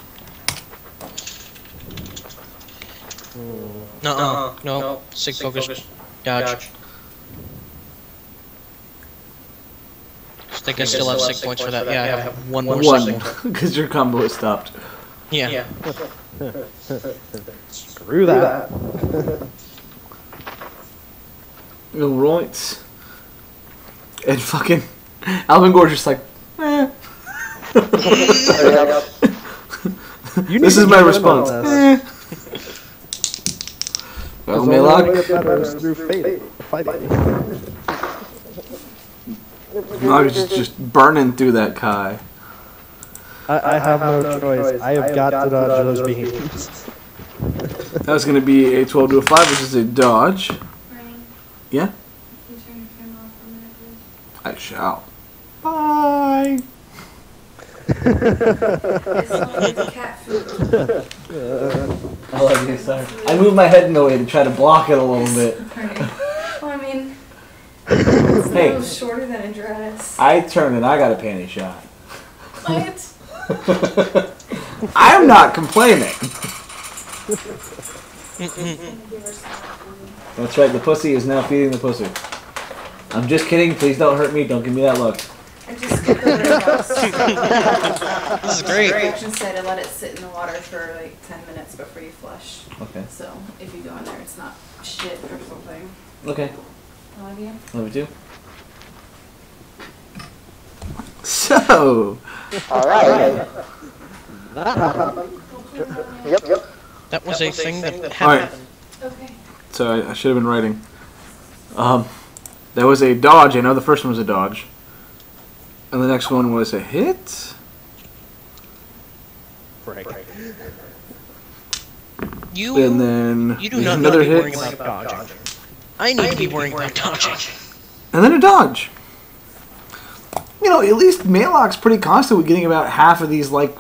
No. Sig focus. Dodge. I think I still have 6 points for that. Yeah, I have one more. One, because your combo is stopped. Yeah. Screw that. Alright. And fucking Albengor just like, eh. This is my response. Eh. Well, Malock. Malock is just burning through that Kai. I have no choice. I have got to dodge those beams. That was going to be a 12 to a 5, which is a dodge. Ryan, Yeah? can you turn your camera off for a minute, please? I shall. Bye. It's cat food. I love you, sorry. I moved my head in the way to try to block it a little bit. Well, I mean, it's a Hey. little shorter than a dress. I turned and I got a panty shot. What? I'm not complaining. That's right, the pussy is now feeding the pussy. I'm just kidding, please don't hurt me, don't give me that look. I just skipped over the house. This is great. Directions said to let it sit in the water for like 10 minutes before you flush. Okay. So if you go in there, it's not shit or something. Okay. I love you. Love you too. So. Alright. Yep. That was a thing that Alright. happened. Okay. So I should have been writing. There was a dodge. I know the first one was a dodge. And the next one was a hit. Break. And then You do there's not another need to be worrying hit. about dodging. I need to be worrying about dodging. And then a dodge. You know, at least Malock's pretty constant with getting about half of these, like,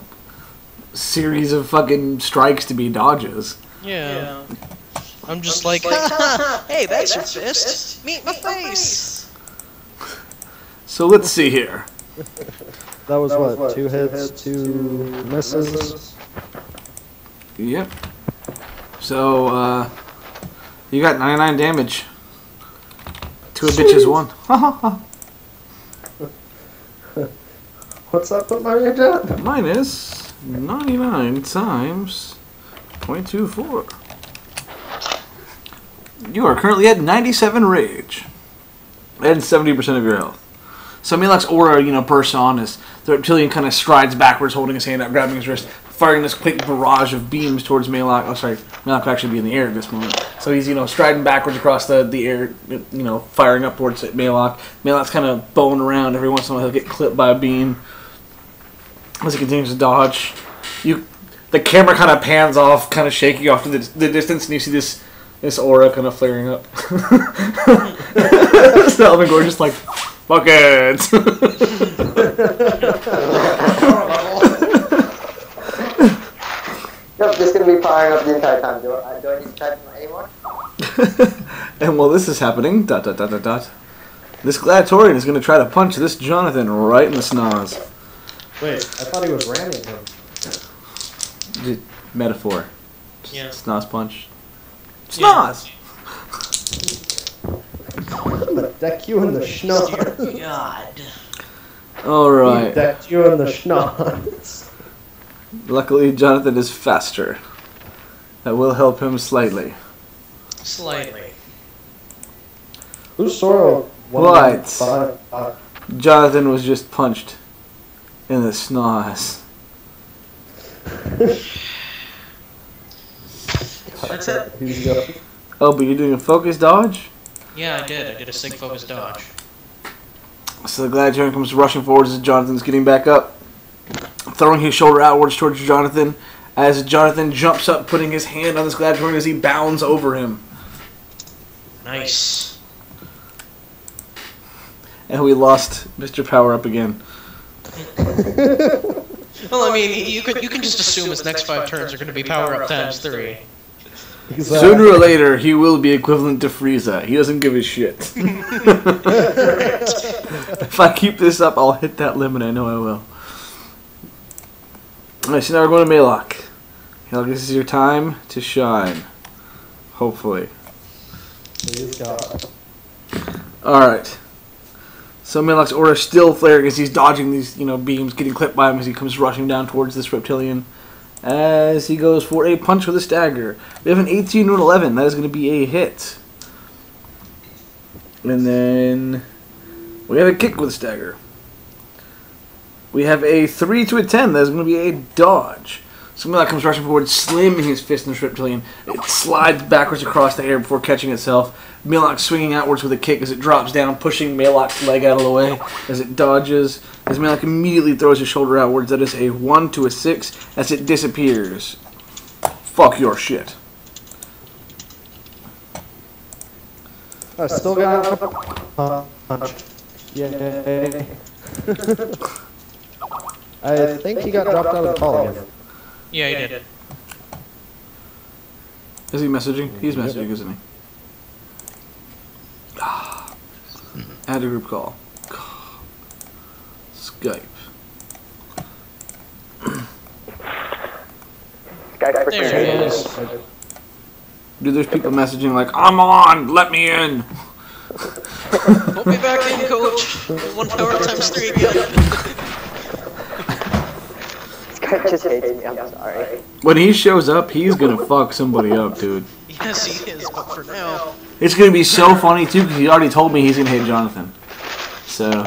series of fucking strikes to be dodges. Yeah. I'm just like, hey, that's your fist. Meet my face. So let's see here. That was what, 2 hits, 2 misses? Yep. So, you got 99 damage. 2 a bitch is 1. Ha ha ha. What's that put my range at? Mine is 99 times 0.24. You are currently at 97 rage. And 70% of your health. So Malock's aura, you know, bursts on as the reptilian kind of strides backwards, holding his hand out, grabbing his wrist, firing this quick barrage of beams towards Malock. Oh, sorry, Malock could actually be in the air at this moment. So he's, you know, striding backwards across the air, you know, firing upwards at Malock. Malock's kind of bowing around. Every once in a while he'll get clipped by a beam as he continues to dodge. The camera kind of pans off, kind of shaking off to the distance, and you see this aura kind of flaring up. So Albengor just like, fuck it. Nope, just gonna be firing up the entire time. Do I need to type anymore? And while this is happening, ... This Gladiatorian is going to try to punch this Jonathan right in the snoz. Wait, I thought he was ramming him. Metaphor. Yeah. Snoz punch. Snoz! I'm gonna deck you in the schnoz. God. Alright. Decked you in the schnoz. Luckily, Jonathan is faster. That will help him slightly. Slightly. Who's Sora? What? Jonathan was just punched in the snoz. That's it. He's got Oh, but you're doing a focus dodge? Yeah, I did. I did a sig focus dodge. So the Gladiatorian comes rushing forward as Jonathan's getting back up, throwing his shoulder outwards towards Jonathan, as Jonathan jumps up, putting his hand on this Gladiatorian as he bounds over him. Nice. And we lost Mr. Power Up again. Well, I mean, you can just assume his next 5 turns are going to be power up times 3. Sooner or later, he will be equivalent to Frieza. He doesn't give a shit. If I keep this up, I'll hit that limit. I know I will. Alright, so now we're going to Malock. Malock, this is your time to shine. Hopefully. Please God. Alright. So Malock's aura is still flaring as he's dodging these, beams, getting clipped by him as he comes rushing down towards this reptilian. As he goes for a punch with a stagger. We have an 18 to an 11. That is going to be a hit. And then we have a kick with a stagger. We have a 3 to a 10. That is going to be a dodge. So Malock comes rushing forward, slamming his fist in this reptilian. It slides backwards across the air before catching itself. Malock swinging outwards with a kick as it drops down, pushing Malock's leg out of the way as it dodges. As Malock immediately throws his shoulder outwards, that is a 1 to a 6 as it disappears. Fuck your shit. I still got a punch. Yay. I think he got dropped out of the call again. Yeah, he did. Is he messaging? He's messaging, isn't he? Add a group call. Skype. Skype. There he is. Dude, there's people messaging like, I'm on, let me in. Put me back in, coach. 1 hour times 3 again. Skype just hates me, I'm sorry. When he shows up, he's gonna fuck somebody up, dude. Yes, he is, but for now. It's gonna be so funny too, because he already told me he's gonna hit Jonathan. So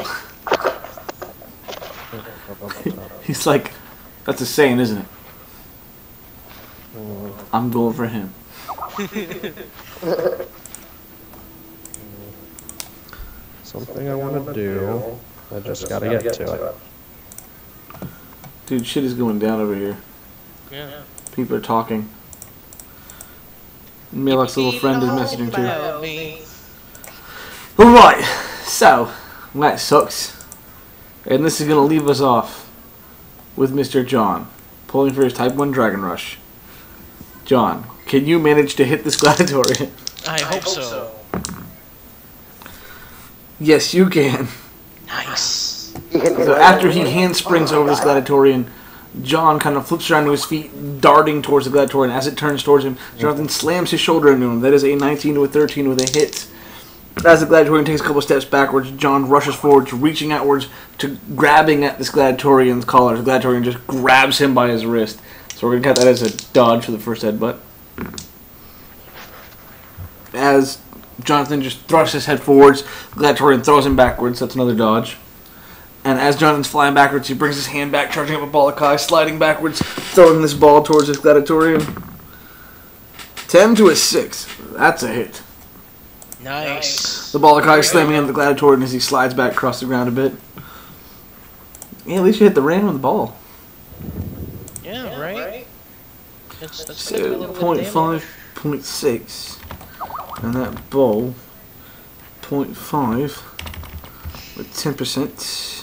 he's like, that's a saying, isn't it? I'm going for him. Something I want to do. I just gotta get to it. Dude, shit is going down over here. Yeah. People are talking. Malock's little friend is messaging too. Alright, so that sucks. And this is gonna leave us off with Mr. John pulling for his Type 1 Dragon Rush. John, can you manage to hit this gladiatorian? I hope so. Yes, you can. Nice. So after he handsprings over this gladiatorian, John kind of flips around to his feet, darting towards the gladiatorian. As it turns towards him, Jonathan slams his shoulder into him. That is a 19 to a 13 with a hit. As the gladiatorian takes a couple steps backwards, John rushes forwards, reaching outwards to grabbing at this gladiatorian's collar. The gladiatorian just grabs him by his wrist. So we're going to count that as a dodge for the first headbutt. As Jonathan just thrusts his head forwards, the gladiatorian throws him backwards. That's another dodge. And as Jonathan's flying backwards, he brings his hand back, charging up a ball of Kai, sliding backwards, throwing this ball towards this gladiatorian. 10 to a 6. That's a hit. Nice. The ball of Kai slamming into the gladiatorian as he slides back across the ground a bit. Yeah, at least you hit the ram on the ball. Yeah, right? That's So, 0.5, 0.6. And that ball, 0.5 with 10%.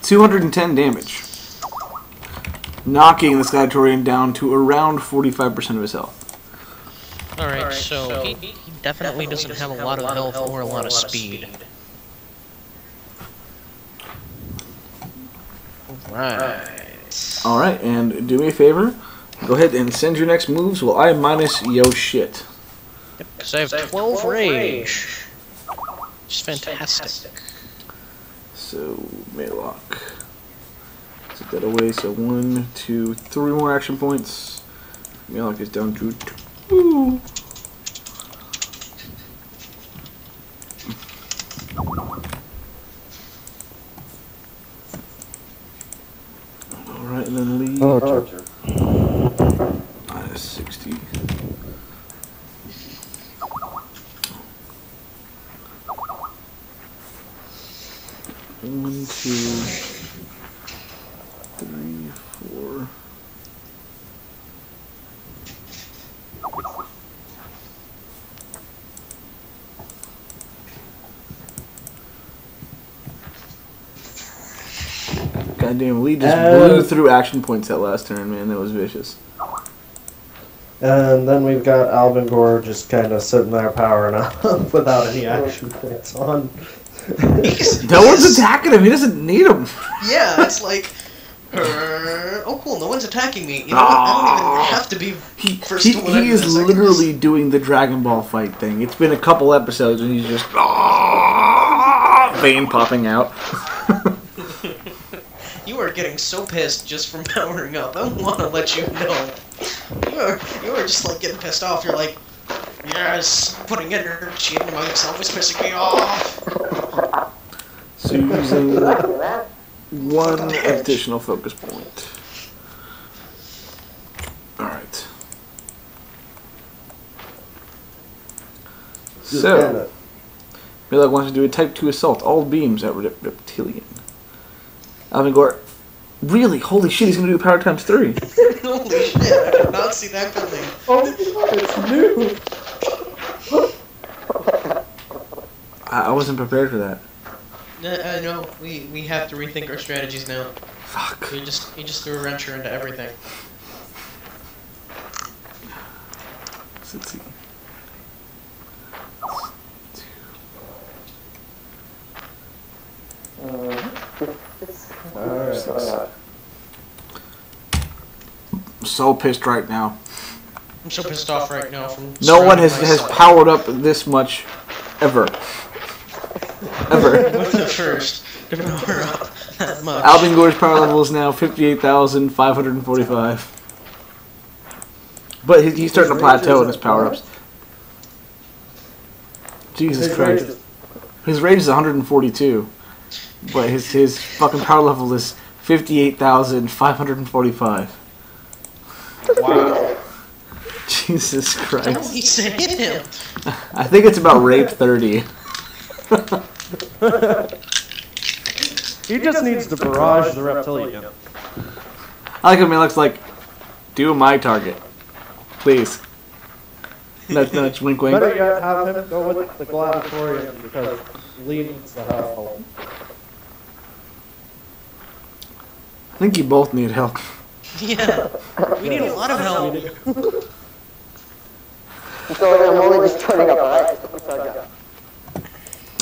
210 damage. Knocking this gladiatorian down to around 45% of his health. Alright, so he definitely doesn't have a lot of health or a lot of speed. Alright. Alright, and do me a favor. Go ahead and send your next moves while I minus yo shit. Because I have 12 rage. Which is fantastic. So, Malock. Set that away, so 1, 2, 3 more action points. Malock is down to 2. Alright, and then leave. Oh, Charger. Minus 60. One, 2, 3, 4. Goddamn, Elite just blew through action points that last turn, man. That was vicious. And then we've got Albengor just kind of sitting there powering up without any action points on. No one's attacking him. He doesn't need them. Yeah, it's like, oh cool, no one's attacking me. You know what? I don't even have to be first to one. He is literally doing the Dragon Ball fight thing. It's been a couple episodes and he's just vein popping out. You are getting so pissed just from powering up. I want to let you know. You are just like getting pissed off. You're like, yes, putting energy into myself is pissing me off. So you're using one additional focus point. Alright. So, Malock wants to do a Type 2 assault. All beams at Reptilian. Albengor, really? Holy shit, he's going to do power times 3. Holy shit, I did not see that coming. Oh, it's new! I wasn't prepared for that. I know. We have to rethink our strategies now. Fuck. You just threw a wrencher into everything. Let's see. I'm so pissed right now. I'm so pissed off right now from No one has powered up this much ever. Ever. With the first to power up that much. Albengor's power level is now 58,545. But he's starting to plateau in his power-ups. Jesus Christ. His rage is 142. But his fucking power level is 58,545. Wow. Jesus Christ. Don't he say him? I think it's about rape 30. He just needs to barrage the Reptilian. I like how Malock's like, do my target. Please. Nudge, nudge, wink, wink. Better yet, have him go with the Gladiatorian because Lee needs the help. I think you both need help. Yeah. We need a lot of help. So I'm only just turning up, alright?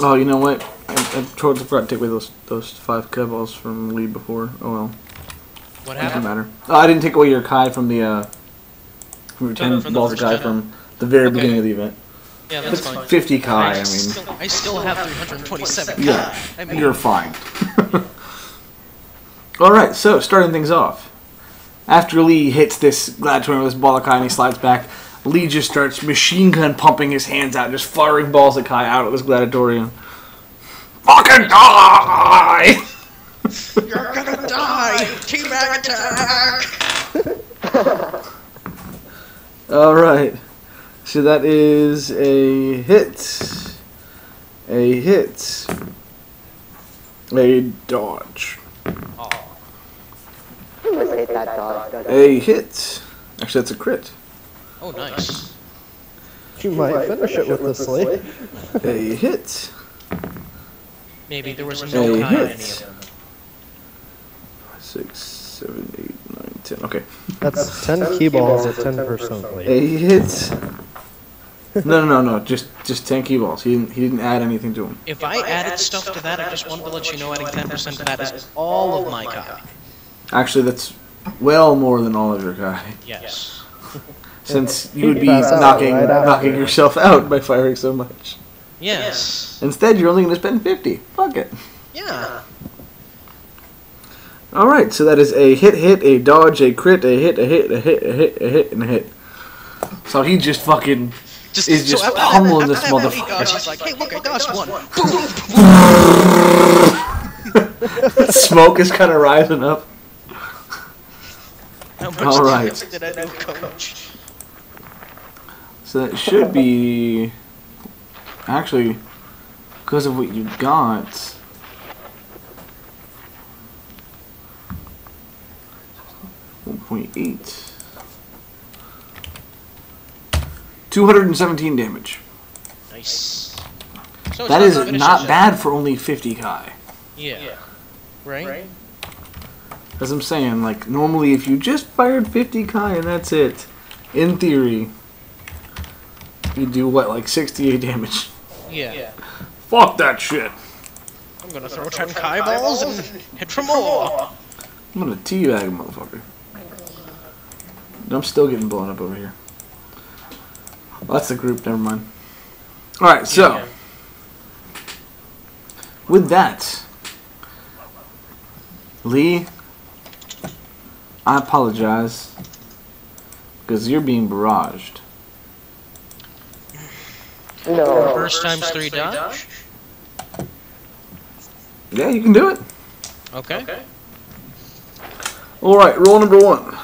Oh, you know what? I totally forgot to take away those 5 K-balls from Lee before. Oh well. What Doesn't happened? matter. Oh, I didn't take away your Kai from the from your 10 from the balls of first Kai gen. from the very Okay. beginning of the event. Yeah, that's It's fine. 50 Kai, I mean. I still have 327. Yeah, I mean, you're fine. Alright, so starting things off. After Lee hits this Gladiatorian with his ball of Kai and he slides back, Lee just starts machine gun pumping his hands out, just firing balls of Kai out of this Gladiatorian. Fucking die! You're gonna die! Teabag attack! Alright. So that is a hit. A hit. A dodge. You must hate that dodge, don't you? A hit. Actually, that's a crit. Oh, nice. You might finish it with this, Lee. A hit. Maybe there was A no Kai in any hit. of them. 6, 7, 8, 9, 10. Okay. That's 10 key balls at 10%, Lee. A hit. No. Just 10 key balls. He didn't add anything to them. If I added stuff to that, I just wanted to let you know adding 10% to that is all of my Kai. Actually, that's well more than all of your Kai. Yes. Since you would be Pass out knocking right after. knocking yourself out by firing so much. Yes. Instead, you're only going to spend 50. Fuck it. Yeah. Alright, so that is a hit, a dodge, a crit, a hit, a hit, a hit, a hit, a hit, and a hit. So he just fucking is just after pummeling this after that many motherfucker. dodges, he's like, hey, look, I dodged one. Smoke is kind of rising up. How much All right. damage did I do, Coach? So that should be actually because of what you got. 1.8. 217 damage. Nice. So That it's is finishes not yet. bad for only 50 Kai. Yeah. Right? As I'm saying, like, normally if you just fired 50 Kai and that's it, in theory, you do what, like 68 damage? Yeah. Fuck that shit. I'm gonna throw 10 Kai balls and hit for more. I'm gonna teabag a motherfucker. I'm still getting blown up over here. Well, that's the group, never mind. Alright, so. Yeah. With that, Lee, I apologize. Because you're being barraged. No. First times 3 dodge? Yeah, you can do it. Okay. Alright, roll number 1.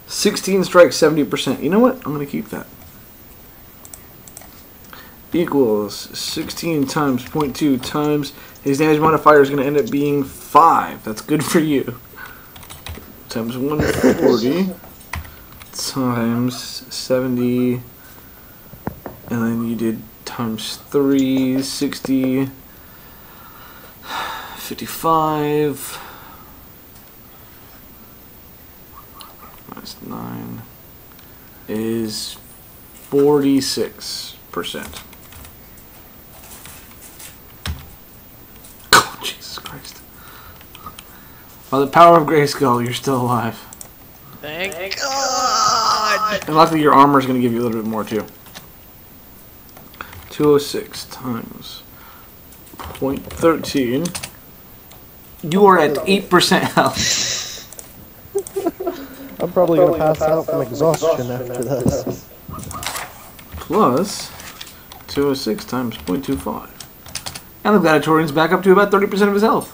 16 strikes, 70%. You know what? I'm going to keep that. Equals 16 times 0.2 times his damage modifier is going to end up being 5. That's good for you. Times 140 times 70, and then you did times 3, 60, 55 minus 9 is 46%. Oh, Jesus Christ. By the power of Grayskull, you're still alive. Thank God! And luckily your armor is going to give you a little bit more too. 206 times 0.13. You are at 8% health. I'm probably gonna pass out from exhaustion after this. Plus 206 times 0.25. And the Gladiatorian's back up to about 30% of his health.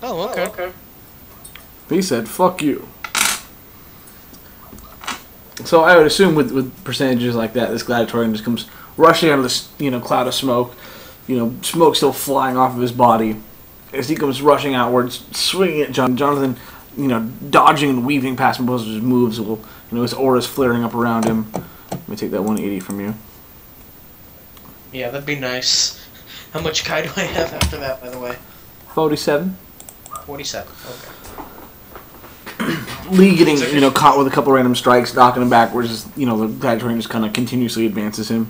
Oh, okay. He said, fuck you. So I would assume with percentages like that, this Gladiatorian just comes rushing out of this, cloud of smoke. Smoke still flying off of his body. As he comes rushing outwards, swinging at Jonathan, dodging and weaving past most of his moves. His aura's flaring up around him. Let me take that 180 from you. Yeah, that'd be nice. How much Kai do I have after that, by the way? 47. 47, okay. Lee getting, caught with a couple random strikes, knocking him backwards, the Gladiatorian just kind of continuously advances him.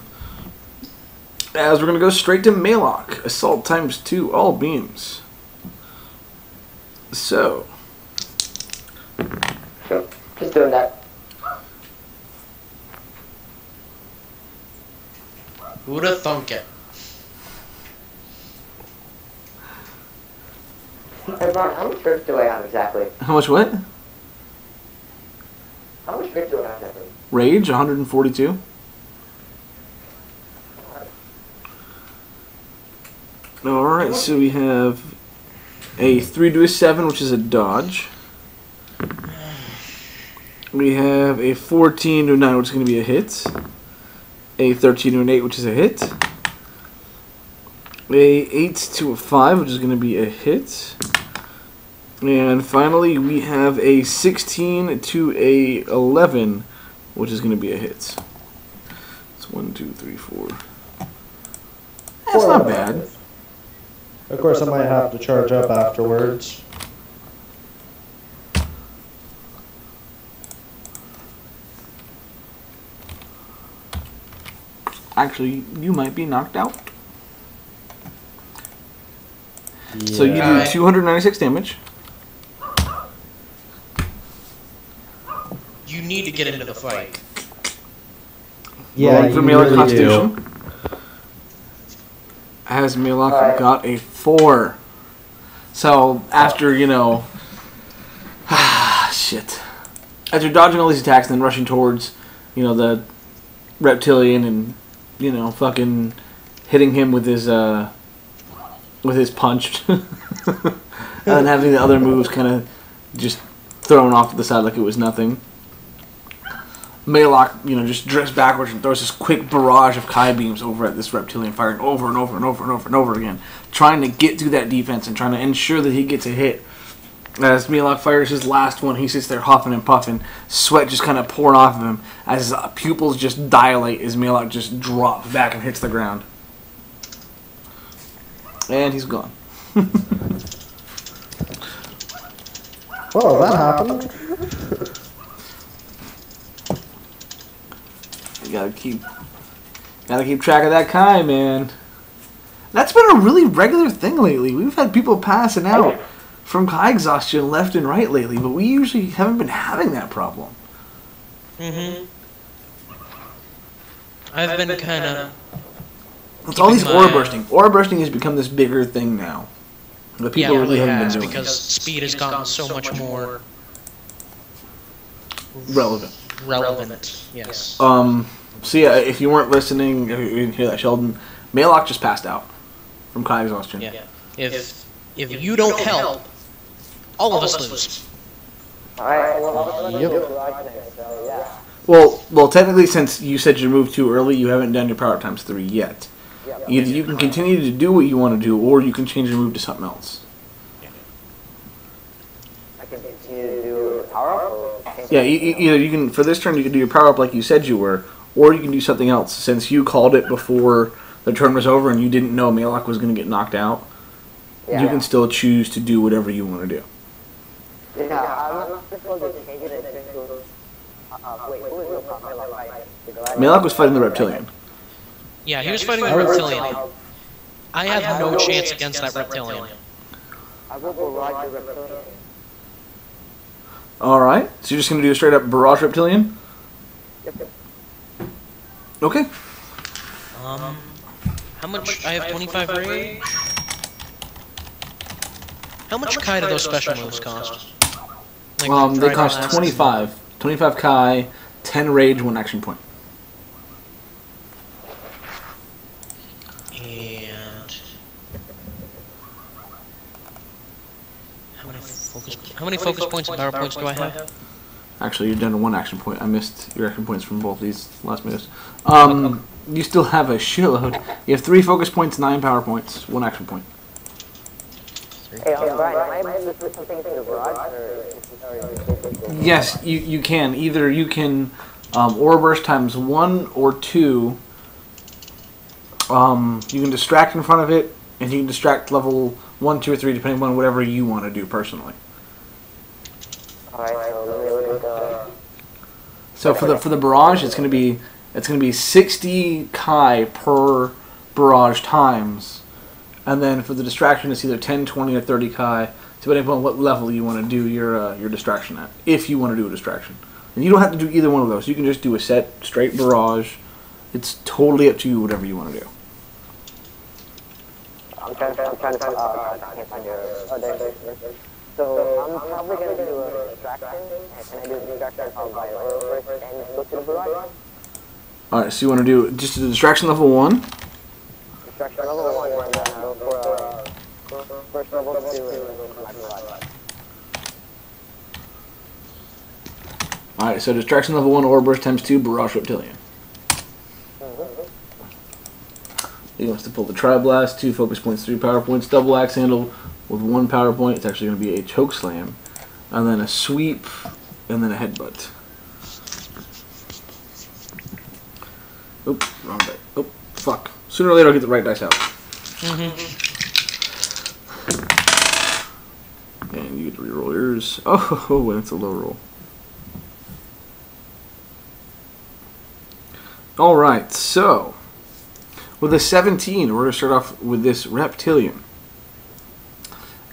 As we're going to go straight to Malock. Assault times 2, all beams. So. Sure. Just doing that. Who'da thunk it? Hey Ron, how much rift do I have exactly? How much what? How much rift do I have exactly? Rage, 142. Alright, so we have a 3 to a 7, which is a dodge. We have a 14 to a 9, which is going to be a hit. A 13 to an 8, which is a hit. A 8 to a 5, which is going to be a hit. And finally, we have a 16 to a 11, which is going to be a hit. It's 1, 2, 3, 4. That's not bad. Of course, I might have to charge up afterwards. Actually, you might be knocked out. Yeah. So you do 296 damage. You need to get into the fight. Yeah, for you Malock really Constitution. do. As Malock got a 4. So after, shit. After dodging all these attacks and then rushing towards, the reptilian and, fucking hitting him with his punch. And then having the other moves kind of just thrown off to the side like it was nothing. Malock, just drifts backwards and throws this quick barrage of Kai beams over at this reptilian, firing over and over and over and over and over again, trying to get through that defense and trying to ensure that he gets a hit. As Malock fires his last one, he sits there huffing and puffing, sweat just kind of pouring off of him as his pupils just dilate as Malock just drops back and hits the ground. And he's gone. Well, that happened. You gotta keep track of that Kai, man. That's been a really regular thing lately. We've had people passing out from Kai exhaustion left and right lately, but we usually haven't been having that problem. Mm-hmm. I've been kind of... It's all these aura bursting. Aura bursting has become this bigger thing now. The people really haven't been doing because speed has gotten so much more... relevant. Yes. So yeah, if you weren't listening, if you didn't hear that, Sheldon, Malock just passed out from Kai exhaustion. Yeah. If you don't help, all of us lose. Alright, well, let's do garage next, so yeah. Well, technically, since you said you moved too early, you haven't done your power times 3 yet. Either you can continue to do what you want to do, or you can change your move to something else. I can continue to do power up, or... Yeah, either you can, for this turn, you can do your power up like you said you were, or you can do something else. Since you called it before the turn was over and you didn't know Malock was going to get knocked out, you can still choose to do whatever you want to do. Yeah, I'm not supposed to change it into... wait, who is Malock? Malock was fighting the Reptilian. Yeah, he was fighting the Reptilian. I have no chance against that Reptilian. I will barrage the Reptilian. Alright, so you're just going to do a straight up barrage Reptilian? Okay. How much? I have 25 rage. How much Kai do those special moves cost? Like They cost 25. 25 Kai, 10 rage, 1 action point. And how many focus points and power points do I have? Actually, you're down to 1 action point. I missed your action points from both these last minutes. You still have a shitload. You have 3 focus points, 9 power points, 1 action point. Hey, Brian, am I able to put something into the garage, or... Yes, you can. Either you can aura burst times 1 or 2. You can distract in front of it, and you can distract level 1, 2, or 3, depending on whatever you want to do personally. Alright, so let me look at So for the barrage, it's gonna be 60 Kai per barrage times, and then for the distraction, it's either 10, 20, or 30 Kai, depending on what level you want to do your distraction at. If you want to do a distraction, and you don't have to do either one of those. You can just do a set straight barrage. It's totally up to you, whatever you want to do. I'm trying to find I can't find your... Oh, there. So, I'm probably going to do a distraction. Can I do a distraction followed by oil first and go to the barrage? Alright, so you want to do just a distraction level 1. Distraction level 1 and then go for first level 2 and then go to my barrage. Alright, so distraction level 1, aura burst times 2, barrage reptilian. He wants to pull the Tri-Blast, 2 focus points, 3 power points, double axe handle with 1 power point. It's actually going to be a choke slam, and then a sweep, and then a headbutt. Oop, wrong die. Oh, fuck. Sooner or later I'll get the right dice out. And you get to reroll yours. Oh, and it's a low roll. Alright, so with a 17, we're going to start off with this Reptilian.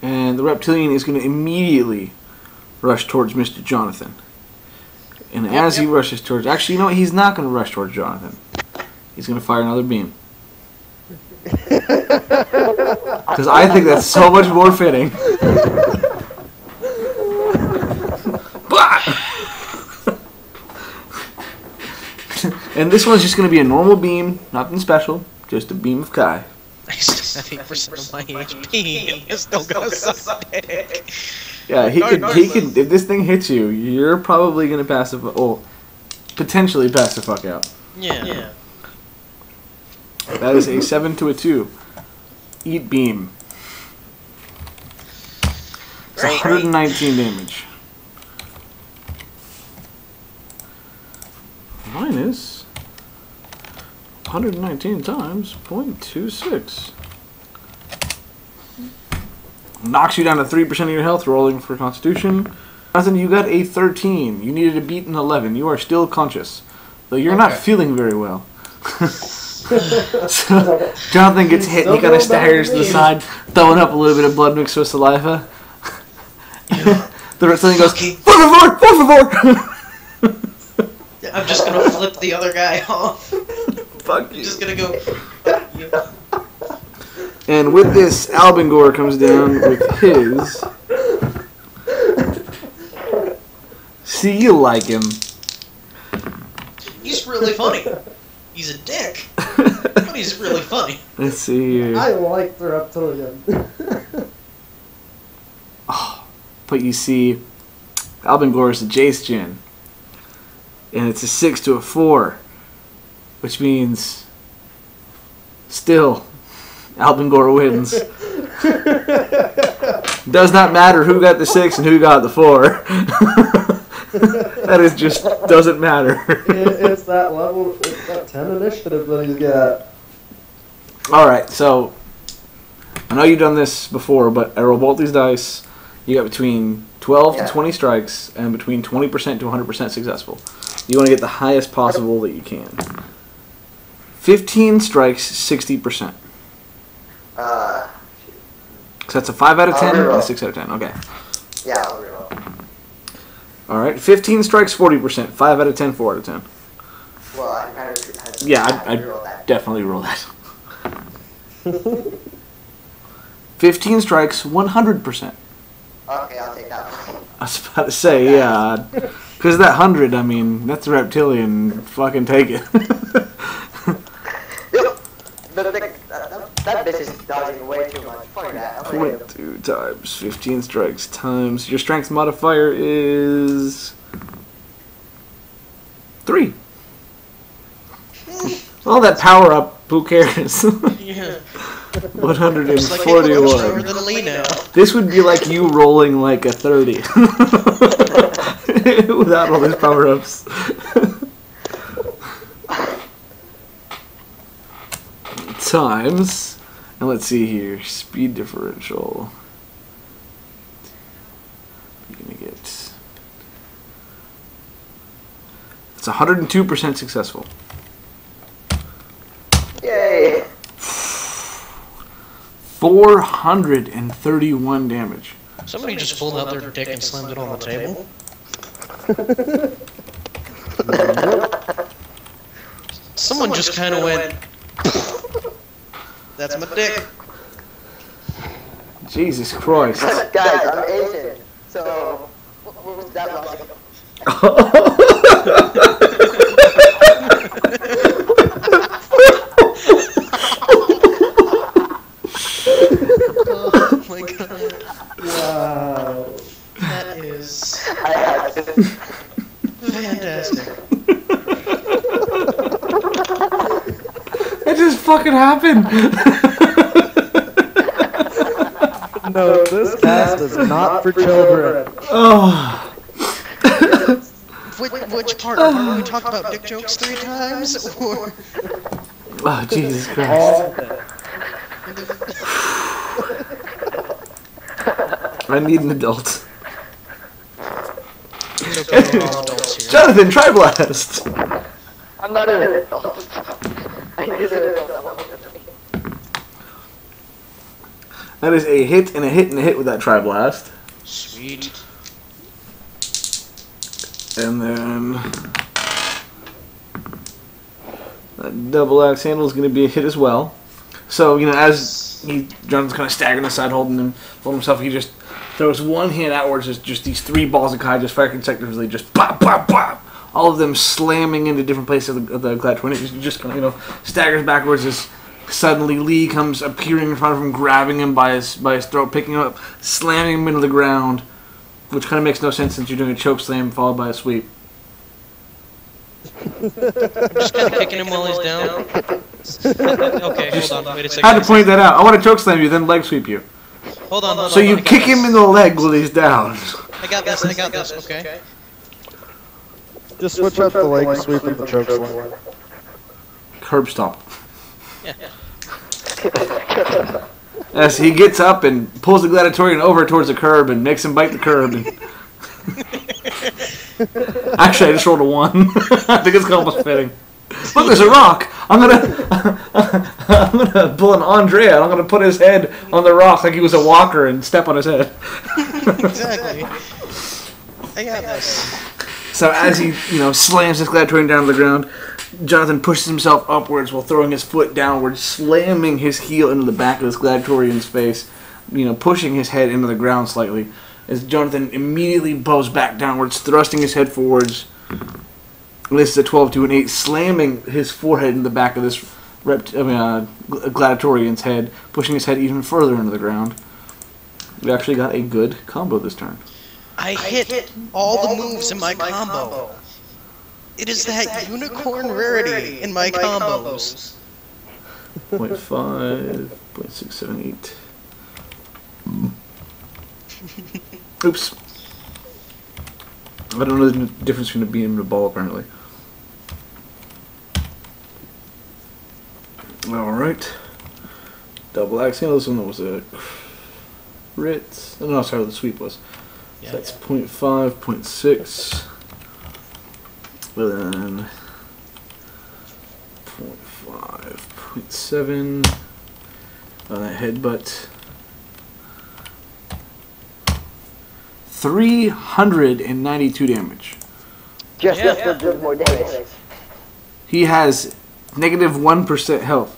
And the Reptilian is going to immediately rush towards Mr. Jonathan. And as he rushes towards... Actually, you know what? He's not going to rush towards Jonathan. He's going to fire another beam. Because I think that's so much more fitting. And this one's just going to be a normal beam, nothing special, just a beam of Kai. I still have 8% of my HP. It's still gonna suck dick. Yeah, he could. If this thing hits you, you're probably gonna pass the. Oh, potentially pass the fuck out. Yeah. That is a 7 to a 2. Eat beam. It's 119 damage. Minus 119 times 0.26. Knocks you down to 3% of your health, rolling for Constitution. Jonathan, you got a 13. You needed to beat an 11. You are still conscious. though you're not feeling very well. So Jonathan gets hit and he kind of staggers to the side, throwing up a little bit of blood mixed with saliva. The reptilian goes, "Por favor, por favor!" I'm just gonna flip the other guy off. Fuck you. I'm just gonna go, fuck you. And with this, Albengor comes down with his. See, you like him. He's really funny. He's a dick, but he's really funny. Let's see here. I like the reptilian. But you see, Albengor is a Jeice-jin. And it's a 6 to a 4. Which means, still, Albengor wins. Does not matter who got the 6 and who got the 4. That is just doesn't matter. It's that level, it's that 10 initiative that he's got. Alright, so, I know you've done this before, but I roll both these dice. You got between 12 to 20 strikes and between 20% to 100% successful. You want to get the highest possible that you can. 15 strikes, 60%. So that's a 5 out of 10 and a 6 out of 10. Okay. Yeah, I'll reroll. Alright, 15 strikes, 40%. 5 out of 10, 4 out of 10. Well, I kind of Yeah, I'd reroll that. definitely roll that. 15 strikes, 100%. Okay, I'll take that one. I was about to say, yeah. Because of that 100, I mean, that's a reptilian. Fucking take it. Yep. That bitch is dodging way too much. Fuck that. I'm gonna hit him. 0.2 times 15 strikes times your strength modifier is 3. All that power up, who cares? Yeah. Looks like it looks lower 141. than Lee now. This would be like you rolling like a 30 without all these power ups. Times, and let's see here, speed differential. You're gonna get. It's 102% successful. Yay! 431 damage. Somebody just pulled out their dick and slammed it on the table. Someone just kind of went, that's my dick. Jesus Christ. Guys, I'm Asian, so what was that logic? Oh my god. Wow. That is I had to. fantastic. It just fucking happened. No, this cast is not for children. Oh. Which part? Are we talking about dick jokes 3 times? Or Oh, Jesus Christ. All of it. I need an adult. it's okay, we're all adults here. Jonathan, try blast. I'm not an adult. I need an adult. That is a hit and a hit and a hit with that tri blast. Sweet. And then that double axe handle is going to be a hit as well. So, you know, as Jonathan's kind of staggering aside, holding himself, he just throws one hand outwards, just these 3 balls of Kai just fire consecutively, just pop, pop, pop. All of them slamming into different places of the Glad Twin. It just kind of, you know, staggers backwards as suddenly Lee comes appearing in front of him, grabbing him by his throat, picking him up, slamming him into the ground, which kind of makes no sense since you're doing a choke slam followed by a sweep. I'm just kind of kicking him while he's down. Okay, hold on, wait a second. I had to point that out. I want to choke slam you, then leg sweep you. Hold on, So you kick him in the leg while he's down. I got this, okay? Just switch up the leg sweep and the choke slam. Curb stomp. Yeah. As he gets up and pulls the gladiatorian over towards the curb and makes him bite the curb. And Actually, I just rolled a 1. I think it's almost fitting. Look, there's a rock. I'm gonna pull an Andrea, and I'm gonna put his head on the rock like he was a walker and step on his head. Exactly. I got this. So as he, slams his Gladiatorian down to the ground, Jonathan pushes himself upwards while throwing his foot downwards, slamming his heel into the back of this Gladiatorian's face, pushing his head into the ground slightly. As Jonathan immediately bows back downwards, thrusting his head forwards. This is a 12 to an 8, slamming his forehead in the back of this Gladiatorian's head, pushing his head even further into the ground. We actually got a good combo this turn. I hit all the moves in my combo. It is that unicorn rarity in my combos. 0.5, 0.678. Oops. I don't know the difference between a beam and a ball, apparently. Alright. Double axial. This one was a crit. Oh, no, sorry, the sweep was. So that's 0.5, 0.6. Then 0.5, 0.7 on that headbutt. 392 damage. Just more damage. He has negative 1% health.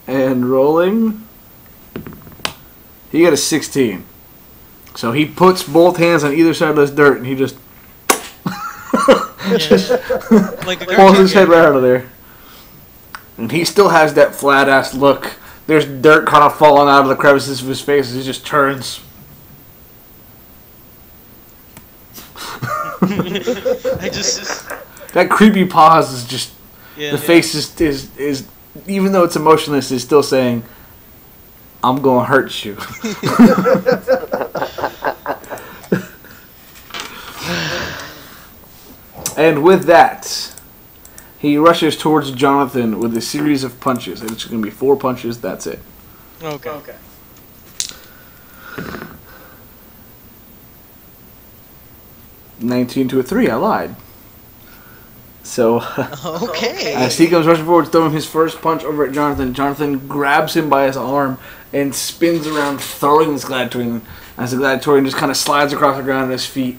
And rolling, he got a 16. So he puts both hands on either side of this dirt, and he just like pulls his head right out of there. And he still has that flat ass look. There's dirt kind of falling out of the crevices of his face as he just turns. That creepy pause is just the face is even though it's emotionless, is still saying, "I'm gonna hurt you." And with that, he rushes towards Jonathan with a series of punches. It's going to be 4 punches, that's it. Okay. 19 to a 3, I lied. So, okay. As he comes rushing forward, throwing his first punch over at Jonathan, Jonathan grabs him by his arm and spins around, throwing this Gladiatorian, as the Gladiatorian just kind of slides across the ground at his feet,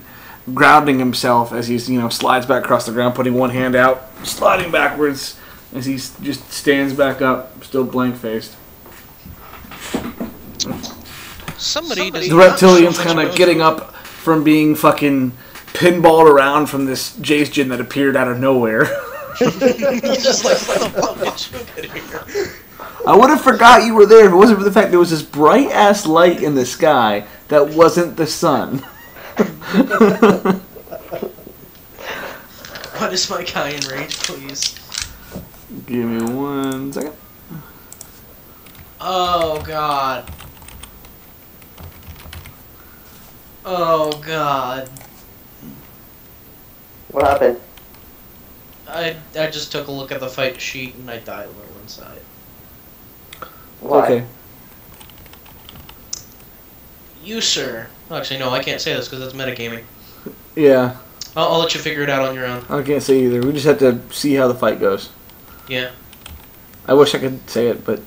grounding himself as he slides back across the ground, putting one hand out, sliding backwards as he just stands back up, still blank-faced. The reptilian's kind of getting up from being fucking pinballed around from this Jeice-jin that appeared out of nowhere. He's just like, what the fuck did you get here? I would have forgot you were there if it wasn't for the fact there was this bright-ass light in the sky that wasn't the sun. What is my guy in rage, please? Give me 1 second. Oh god. Oh god. What happened? I just took a look at the fight sheet and I died over one side. Why? Okay. You, sir. Actually, no, I can't say this because it's metagaming. Yeah. I'll let you figure it out on your own. I can't say either. We just have to see how the fight goes. Yeah. I wish I could say it, but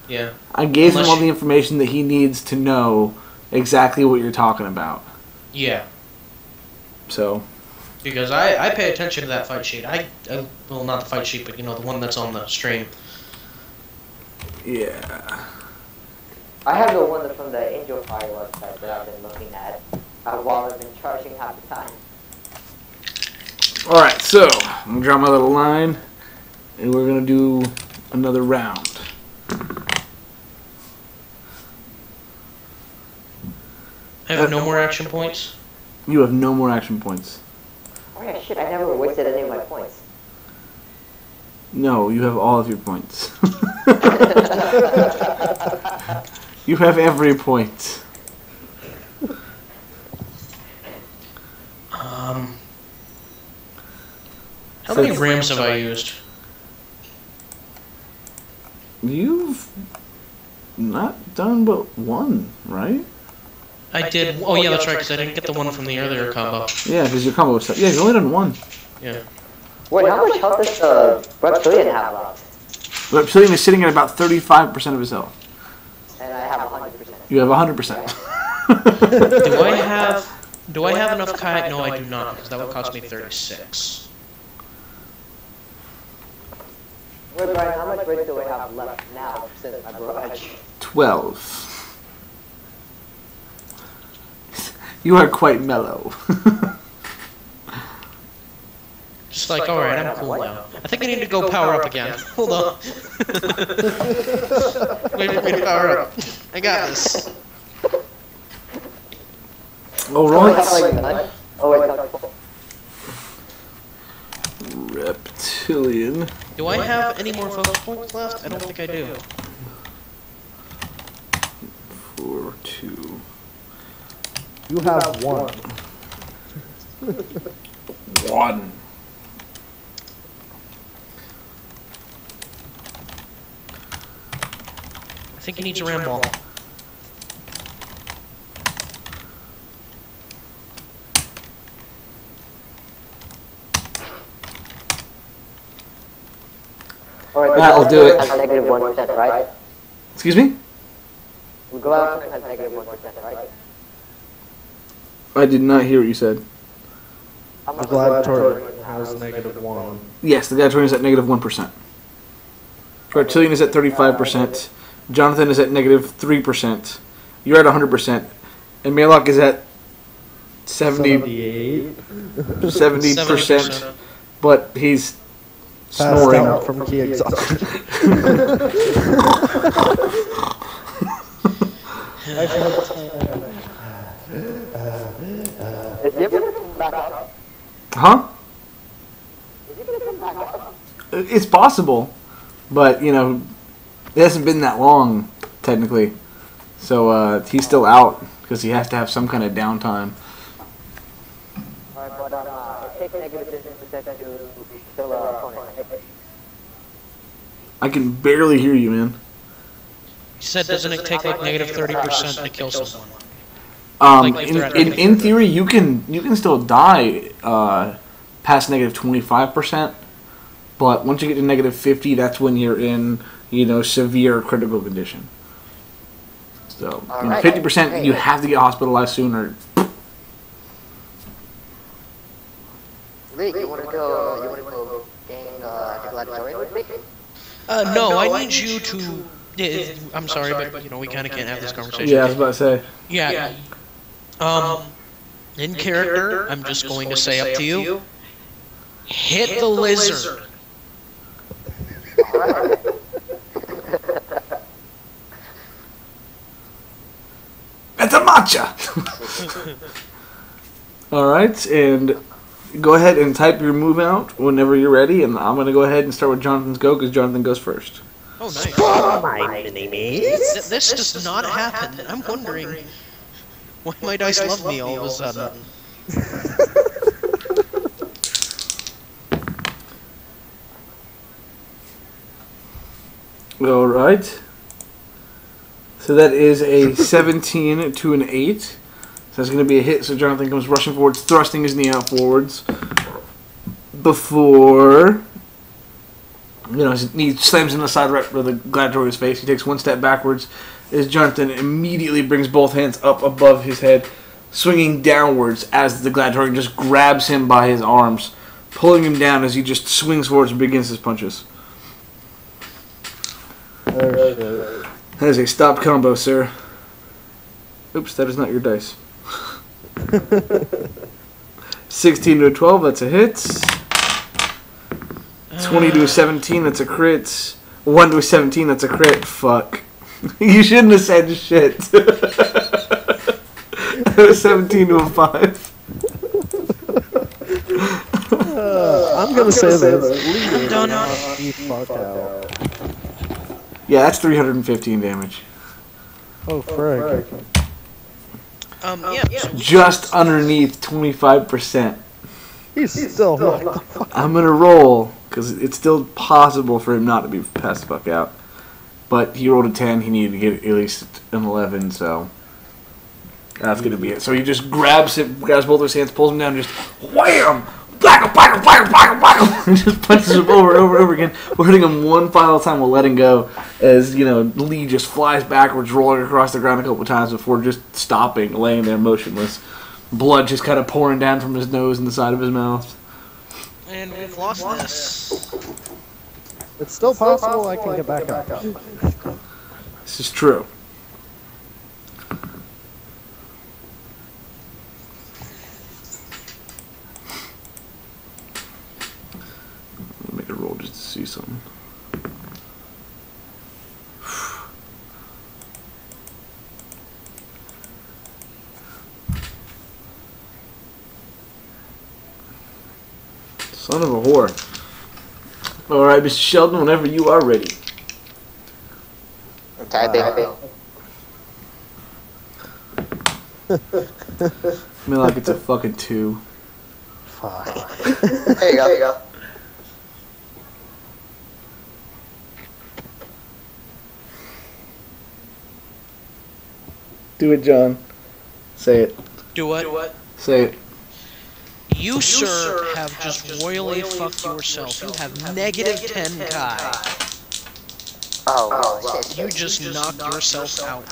Yeah. I gave him all the information that he needs to know exactly what you're talking about. Yeah. So. Because I pay attention to that fight sheet. Well, not the fight sheet, but the one that's on the stream. Yeah. I have the one from the Angel Fire website that I've been looking at while I've been charging half the time. Alright, so I'm going to draw my little line, and we're going to do another round. I have no more action points. You have no more action points. Oh yeah, shit, I never wasted any of my points. No, you have all of your points. You have every point. How many rams have I used? You've not done but one, right? I did. Oh yeah, that's right. Because I didn't get the one from the earlier combo. Yeah, because your combo was set. Yeah, you only done one. Yeah. Wait, how much health does the reptilian have left? Reptilian is sitting at about 35% of his health. And I have 100%. You have 100%. Do I have enough kayak? No, I do not, because that would cost me 36. Wait, Brian, how much rage do we have left now since my barrage? 12. You are quite mellow. Just like, alright, I'm cool now. I think I need to go power up again. Hold on. Wait for me to power up. I got this. Alright. Reptilian. Do I have any more focus points left? I don't think I do. 4, 2. You have one. 1. I think he needs a ram ball. That'll do it. Negative 1%, right? Excuse me? We go out and have negative 1%, right? I did not hear what you said. The Gladiator has -1. Yes, the Gladiatorian is at -1%. Reptilian is at 35%. Jonathan is at -3%. You're at 100%. And Malock is at 70%. 70%. But he's snoring. Passed out from key exhaustion. Is he gonna come back up? Huh? Is he gonna come back up? It's possible. But, you know, it hasn't been that long, technically. So he's still out because he has to have some kind of downtime. Alright, but it takes negative 50% to kill an opponent. I can barely hear you, man. He said, doesn't it take like negative 30% to kill someone? In theory, you can still die past negative 25%, but once you get to negative 50, that's when you're in, you know, severe critical condition. So, you know, 50%, you have to get hospitalized sooner. Lee, you wanna go gain the Gladiatorian with me? No, I need you to... I'm sorry, but, you know, we kind of can't have this conversation. Yeah, I was about to say. Yeah. In character, I'm just going to say up to you, hit the lizard. That's a matcha! Alright, and go ahead and type your move out whenever you're ready, and I'm going to go ahead and start with Jonathan's go, because Jonathan goes first. Oh, nice. My name is... This does not happen. I'm wondering why my dice love me all of a sudden. Alright. So that is a 17 to an 8. So that's going to be a hit, so Jonathan comes rushing forwards, thrusting his knee out forwards. Before... You know, his knee slams in the side right where the Gladiator's face. He takes one step backwards as Jonathan immediately brings both hands up above his head, swinging downwards as the Gladiator just grabs him by his arms, pulling him down as he just swings forwards and begins his punches. That is a stop combo, sir. Oops, that is not your dice. 16 to a 12, that's a hit. 20 to a 17, that's a crit. 1 to a 17, that's a crit. Fuck. You shouldn't have said shit. That was 17 to a 5. I'm gonna say this. I'm done. Fuck out. Yeah, that's 315 damage. Oh, frick. Yeah. Just underneath 25%. He's still... What the fuck? I'm gonna roll, because it's still possible for him not to be passed the fuck out. But he rolled a 10, he needed to get at least an 11, so... That's gonna be it. So he just grabs both of his hands, pulls him down, and just wham! Black, black, black, black, black, and just punches him over and over and over again. We're hitting him one final time while letting go, as Lee just flies backwards, rolling across the ground a couple times before just stopping, laying there motionless. Blood just kind of pouring down from his nose and the side of his mouth. And we've lost this. It's still possible I can get back up. This is true. Make a roll just to see something. Son of a whore. Alright, Mr. Sheldon, whenever you are ready. Okay, Malock, it's a fucking 2. Fuck. There you go. Do it, John. Say it. Do what? Say it. You, sir, have just royally fucked yourself. You have negative 10 Kai. Oh, shit. You just knocked yourself out.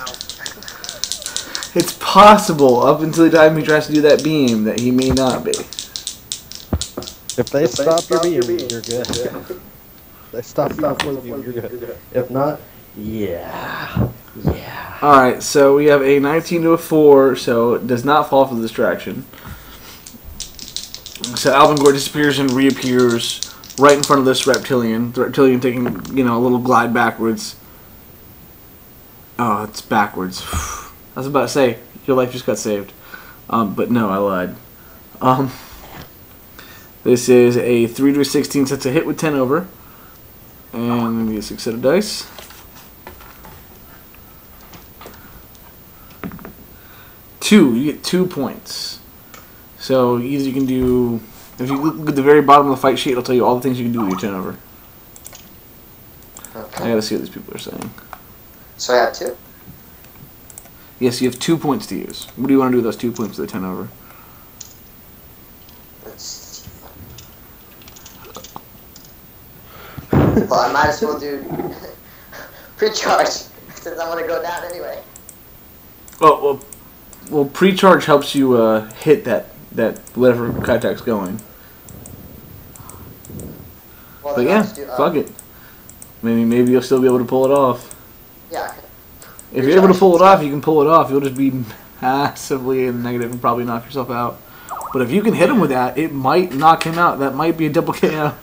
It's possible, up until the time he tries to do that beam, that he may not be. If they stop your beam, you're good. If they stop you before the beam, you're good. If not, yeah. Alright, so we have a 19 to a 4, so it does not fall for the distraction. So Albengor disappears and reappears right in front of this reptilian. The reptilian taking, a little glide backwards. Oh, it's backwards. I was about to say, your life just got saved. But no, I lied. This is a 3 to a 16, so it's a hit with 10 over. And let me get a 6 set of dice. You get 2 points. So either you can do, if you look at the very bottom of the fight sheet, it'll tell you all the things you can do with your 10 over. Okay. I gotta see what these people are saying. So I have 2? Yes, you have 2 points to use. What do you want to do with those 2 points with the 10 over? Well, I might as well do pre-charge, since I'm gonna go down anyway. Oh, well, pre-charge helps you hit that whatever Kaitai's going. Well, But then yeah, I'll just do, fuck it. Maybe you'll still be able to pull it off. Yeah. If you're able to pull it off, you can pull it off. You'll just be massively in the negative and probably knock yourself out. But if you can hit him with that, it might knock him out. That might be a double KO. Yeah.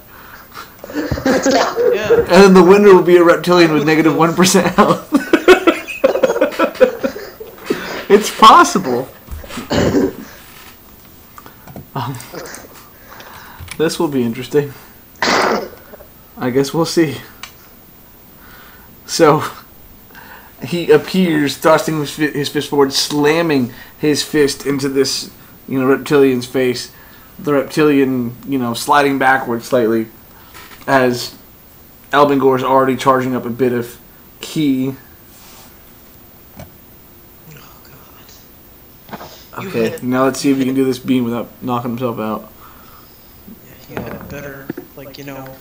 And then the winner will be a reptilian with negative 1% health. It's possible. This will be interesting. I guess we'll see. So, he appears, thrusting his fist forward, slamming his fist into this, reptilian's face. The reptilian, sliding backwards slightly, as Albengor is already charging up a bit of ki. Okay, now let's see if he can do this beam without knocking himself out. Yeah, better,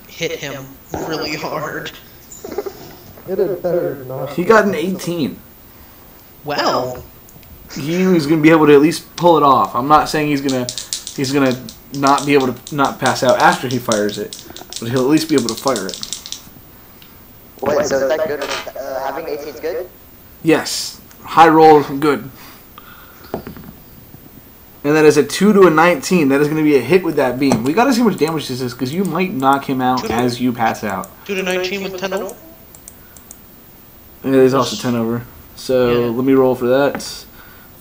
hit him really hard. It is better not. He got an 18. Well, He was going to be able to at least pull it off. I'm not saying he's gonna not be able to not pass out after he fires it, but he'll at least be able to fire it. Wait, so is that good? Having 18 is good? Yes, high roll, good. And that is a 2 to a 19. That is going to be a hit with that beam. We got to see how much damage this is, because you might knock him out as you pass out. 2 to 19 with 10 over? It is also 10 over. So Yeah. let me roll for that.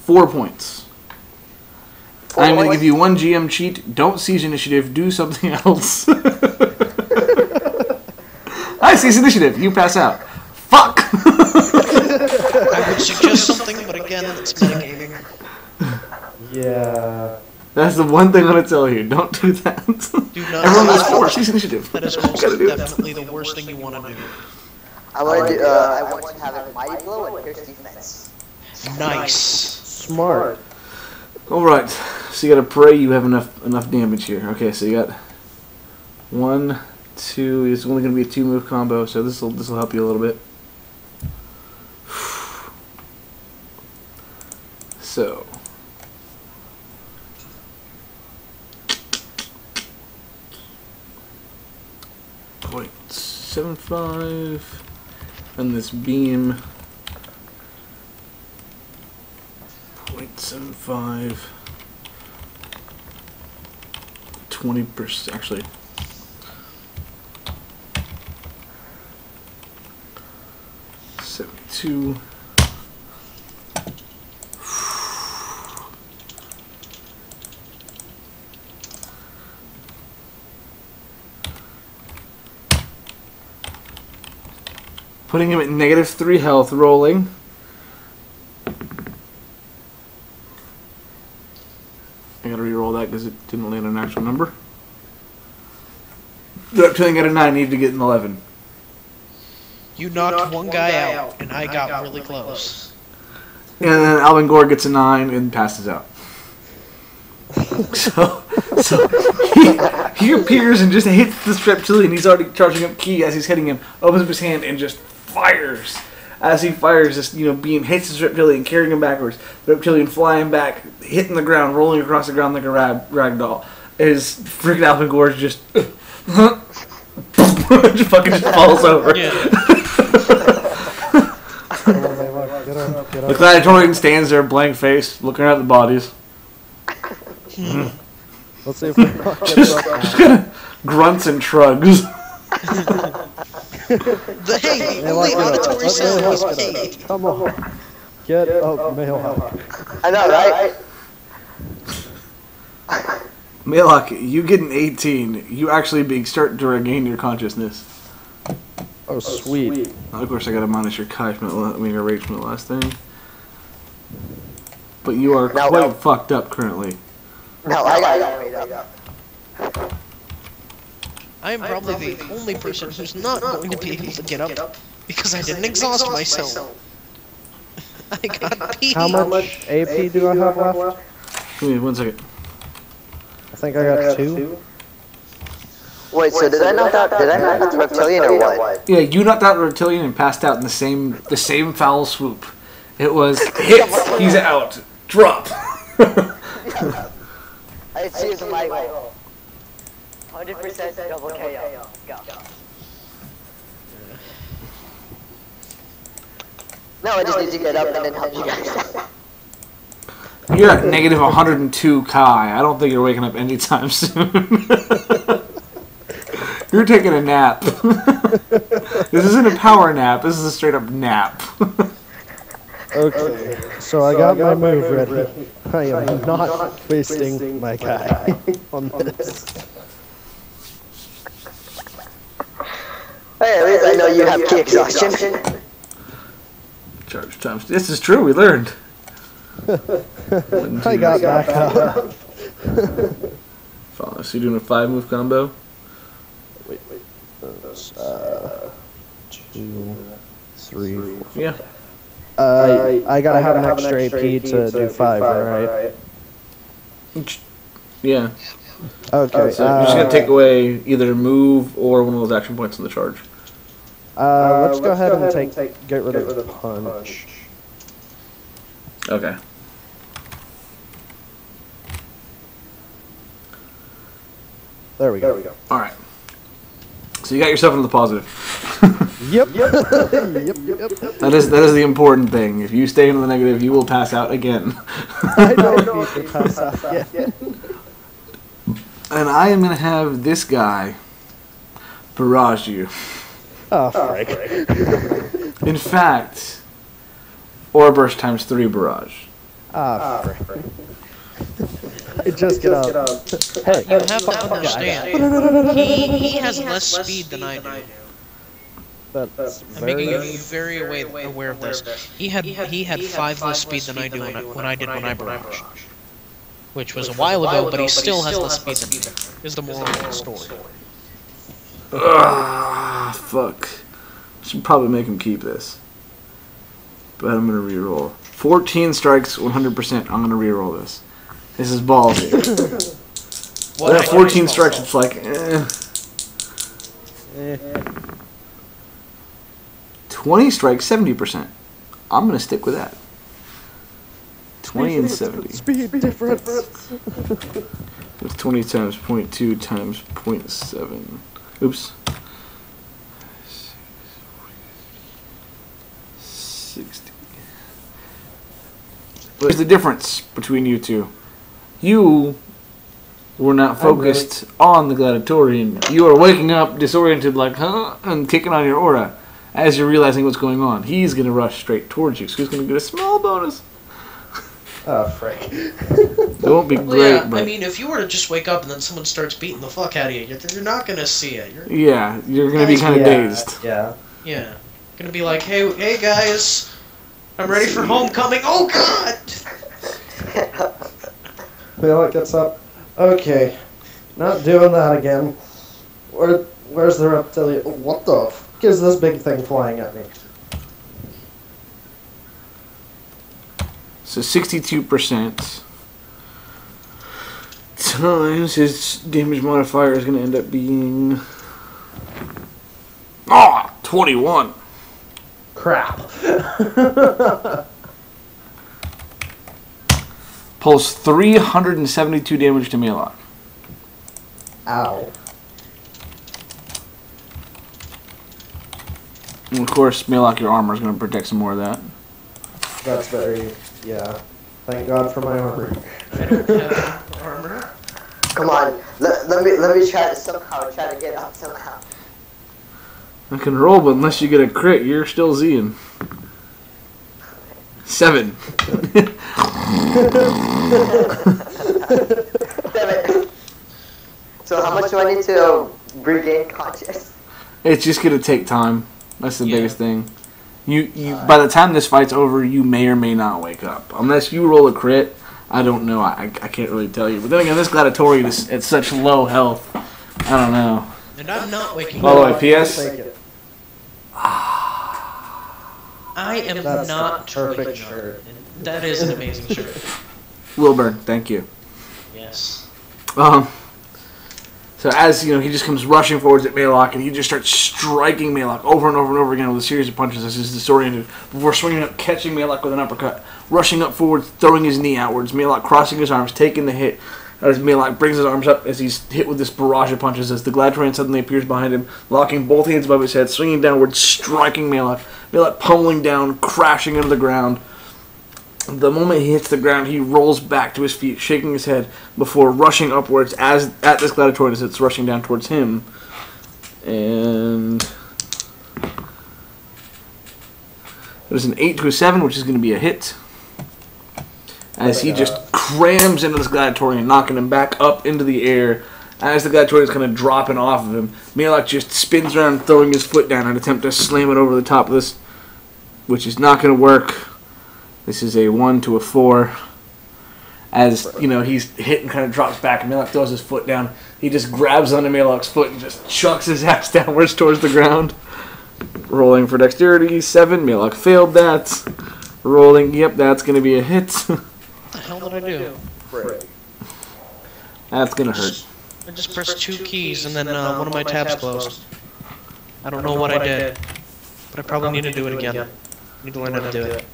4 points. I'm going to give you 1 GM cheat. Don't seize initiative. Do something else. I seize initiative. You pass out. Fuck! I would suggest something, but again, it's metagaming. Yeah. That's the one thing I'm going to tell you. Don't do that. Do not. Everyone goes 4. Seize initiative. That is most Gotta do it. definitely the worst thing you want to do. I want to have it mighty blow and pierce defense. Nice. Smart. Alright, so you gotta pray you have enough damage here. Okay, so you got 1, 2, it's only gonna be a 2-move combo, so this'll help you a little bit. So 0.75 and this beam 0.75 20%, actually 72. Putting him at -3 health, rolling. I gotta re-roll that because it didn't land an actual number. The reptilian got a 9, needed to get an 11. You knocked one guy out, and I got really close. And then Albengor gets a 9 and passes out. so he appears and just hits this reptilian. He's already charging up ki as he's hitting him. Opens up his hand and just fires. As he fires, this beam hits his reptilian, carrying him backwards. The reptilian flying back, hitting the ground, rolling across the ground like a ragdoll. His freaking Albengor just fucking just falls over. Yeah. The gladiatorian stands there, blank face, looking at the bodies. Let's see if we can Just kind of grunts and shrugs. Hey, Hey, only look, auditory let sound Malock was get paid. up. Come on. Get up, Malock. I know, right? Malock, you get an 18. You actually start to regain your consciousness. Oh, sweet. Of course, I gotta minus your Kai from your rage from the last thing. But you are quite fucked up currently. No, I got it up. I am probably the only person who's not going to be able to get up because I didn't exhaust myself. I got beat. How much AP do I have left? Give me 1 second. I think I got 2. Wait, so did I knock out the reptilian or what? Yeah, you knocked out the reptilian and passed out in the same foul swoop. It was hits, he's out, drop. I choose my goal. 100% double KO. Go. No, I just need to get up and then help you guys. You're at negative 102 Kai. I don't think you're waking up anytime soon. You're taking a nap. This isn't a power nap. This is a straight up nap. Okay, so I got my move ready. I am not wasting my guy on this. Hey, at least I know you have ki exhaustion. Charge times. This is true. We learned. I got back up. So you're doing a 5-move combo. Wait. 2, 3, 4. Yeah. I gotta have an extra AP to do 5, right? Yeah. Okay. So you're just gonna take away either move or one of those action points on the charge. Let's go ahead and get rid of punch. Okay. There we go. All right. So you got yourself into the positive. Yep. That is the important thing. If you stay in the negative, you will pass out again. I don't need to pass out yet. And I am gonna have this guy barrage you. Oh, frick. In fact, Aura Burst times 3 barrage. Ah, frick. Just get up. Hey, You have to understand, he has less speed than I do. That's I'm making you very aware of this. He had 5 less speed than I do when I barraged. Which was a while ago, but he still has less speed than me, is the moral of the story. Fuck. Should probably make him keep this. but I'm gonna reroll. 14 strikes, 100%. I'm gonna reroll this. This is ballsy. Well, at 14 strikes, it's like, eh. 20 strikes, 70%. I'm gonna stick with that. 20 and 70. Speed difference. It's 20 times 0.2 times 0.7. Oops. 60. What's the difference between you two? You were not focused on the Gladiatorian. You are waking up disoriented like, huh? And kicking on your aura as you're realizing what's going on. He's going to rush straight towards you, so he's going to get a small bonus. Oh, frick. It won't be great, yeah, but... I mean, if you were to just wake up and then someone starts beating the fuck out of you, you're not going to see it. Yeah, you're going to be kind of dazed. Yeah. Yeah. Gonna be like, hey guys, I'm ready for homecoming. Oh god! Malock gets up. Okay, not doing that again. Where's the reptilian? What the fuck is this big thing flying at me? So 62% times his damage modifier is going to end up being 21. Crap. Pulls 372 damage to Malock. Ow. And of course, Malock, your armor is going to protect some more of that. That's very, yeah. Thank God for my armor. Armor? Come on, let me try to somehow try to get up somehow. I can roll, but unless you get a crit, you're still Zing. 7. Damn it. So how much do I need to regain conscious? It's just going to take time. That's the biggest thing. You by the time this fight's over, you may or may not wake up. Unless you roll a crit, I don't know. I can't really tell you. But then again, this Gladiatorian is at such low health. I don't know. And I'm not waking By the up. way, P.S. I am That's not a perfect waking up. shirt. That is an amazing shirt. Wilburn, thank you. Yes. So as you know, he just comes rushing forwards at Malock, and he just starts striking Malock over and over and over again with a series of punches as he's disoriented before swinging up, catching Malock with an uppercut, rushing up forwards, throwing his knee outwards. Malock crossing his arms, taking the hit as Malock brings his arms up as he's hit with this barrage of punches as the Gladiatorian suddenly appears behind him, locking both hands above his head, swinging downward, striking Malock. Malock pummeling down, crashing into the ground. The moment he hits the ground, he rolls back to his feet, shaking his head before rushing upwards at this Gladiatorian as it's rushing down towards him. And there's an 8 to a 7, which is going to be a hit. As he just crams into this Gladiatorian, knocking him back up into the air. As the Gladiatorian is kind of dropping off of him, Malock just spins around, throwing his foot down in an attempt to slam it over the top of this, which is not going to work. This is a 1 to a 4. As, you know, he's hit and kind of drops back, and Malock throws his foot down. He just grabs onto Malock's foot and just chucks his ass downwards towards the ground. Rolling for dexterity, 7. Malock failed that. Rolling, yep, that's going to be a hit. What the hell did I do? That's going to hurt. I just pressed 2 keys and then one of my tabs closed. I don't know what I did, but I probably need to do it again. I need to learn how to do it.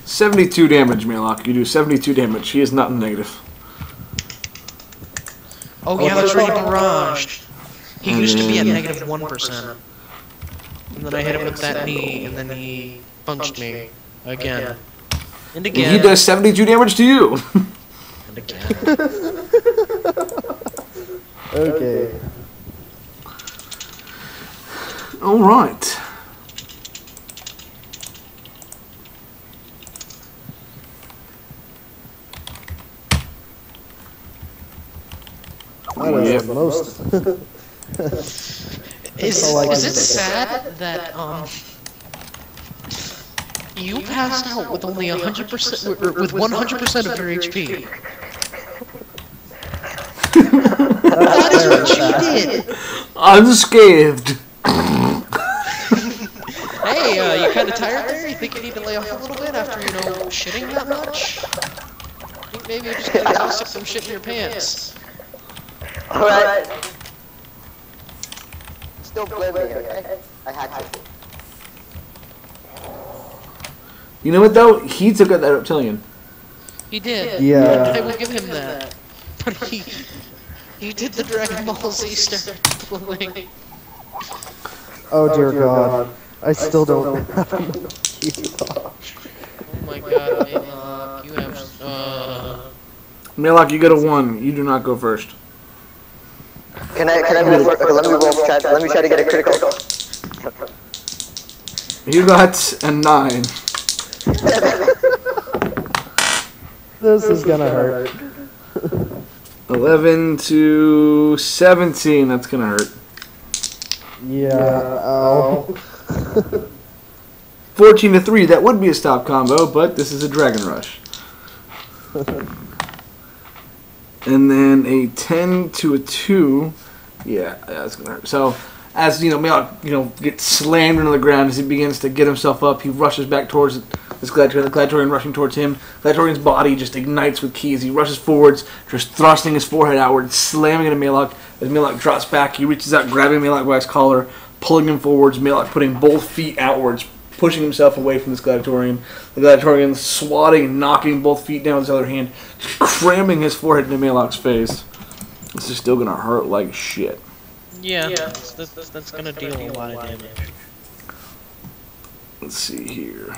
72 damage, Malock. You do 72 damage. He is not in the negative. Oh yeah, that's right, barraged. He used to be at negative 1%. And then I hit him with that knee, and then he punched me. Again. And again. He does 72 damage to you. And again. Okay. Alright. That is the most. Is it sad that you passed out with only 100% or with 100% of your HP? That is what you did. Unscathed. Hey, you kind of tired there? You think think you need to lay off a little bit after, you know, shitting that much? I think maybe you're just getting exhausted from shitting your pants. Alright. Still blame me, okay? I had to. You know what though? He took out that reptilian. He did. Yeah. I will give him that. But he did the Dragon Ball Z start pulling. Oh dear God. I still don't have enough key Oh my God, Malock, you have Malock, you get a 1. You do not go first. Can I move? Okay, let me try to get a critical. You got a 9. This is gonna hurt. 11 to 17. That's gonna hurt. Yeah. Oh. 14 to 3. That would be a stop combo, but this is a Dragon Rush. And then a 10 to a 2. Yeah, that's gonna hurt. So, as you know, Malock, gets slammed into the ground as he begins to get himself up. He rushes back towards this Gladiatorian. The Gladiatorian rushing towards him. Gladiatorian's body just ignites with ki as he rushes forwards, just thrusting his forehead outward, slamming into Malock. As Malock drops back, he reaches out, grabbing Malock by his collar, pulling him forwards. Malock putting both feet outwards, pushing himself away from this Gladiatorian. The Gladiatorian swatting and knocking both feet down with his other hand, just cramming his forehead into Malock's face. This is still gonna hurt like shit. yeah, that's gonna deal a lot of damage. Let's see here.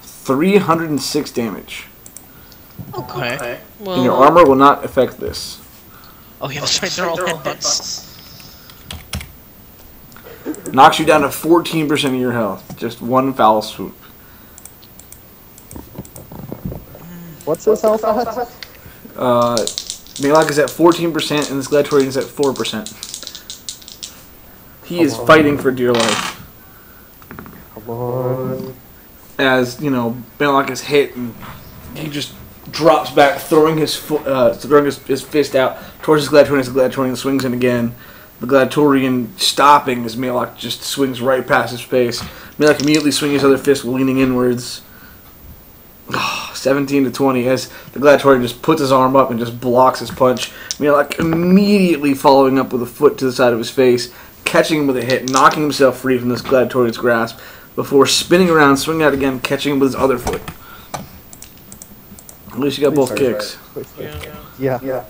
306 damage. Okay. Well, And your armor will not affect this. oh yeah, that's right, they're all headbutts. Knocks you down to 14% of your health. Just one foul swoop. What's his health at? Malock is at 14% and this Gladiatorian is at 4%. He is fighting for dear life. Come on. As, Malock is hit and he just drops back, throwing his fist out towards his Gladiatorian as the Gladiatorian swings in again. The Gladiatorian stopping as Malock just swings right past his face. Malock immediately swings his other fist, leaning inwards. 17 to 20 as the Gladiatorian just puts his arm up and just blocks his punch. Malock immediately following up with a foot to the side of his face, catching him with a hit, knocking himself free from this Gladiatorian's grasp before spinning around, swinging out again, catching him with his other foot. At least you got both kicks. Yeah.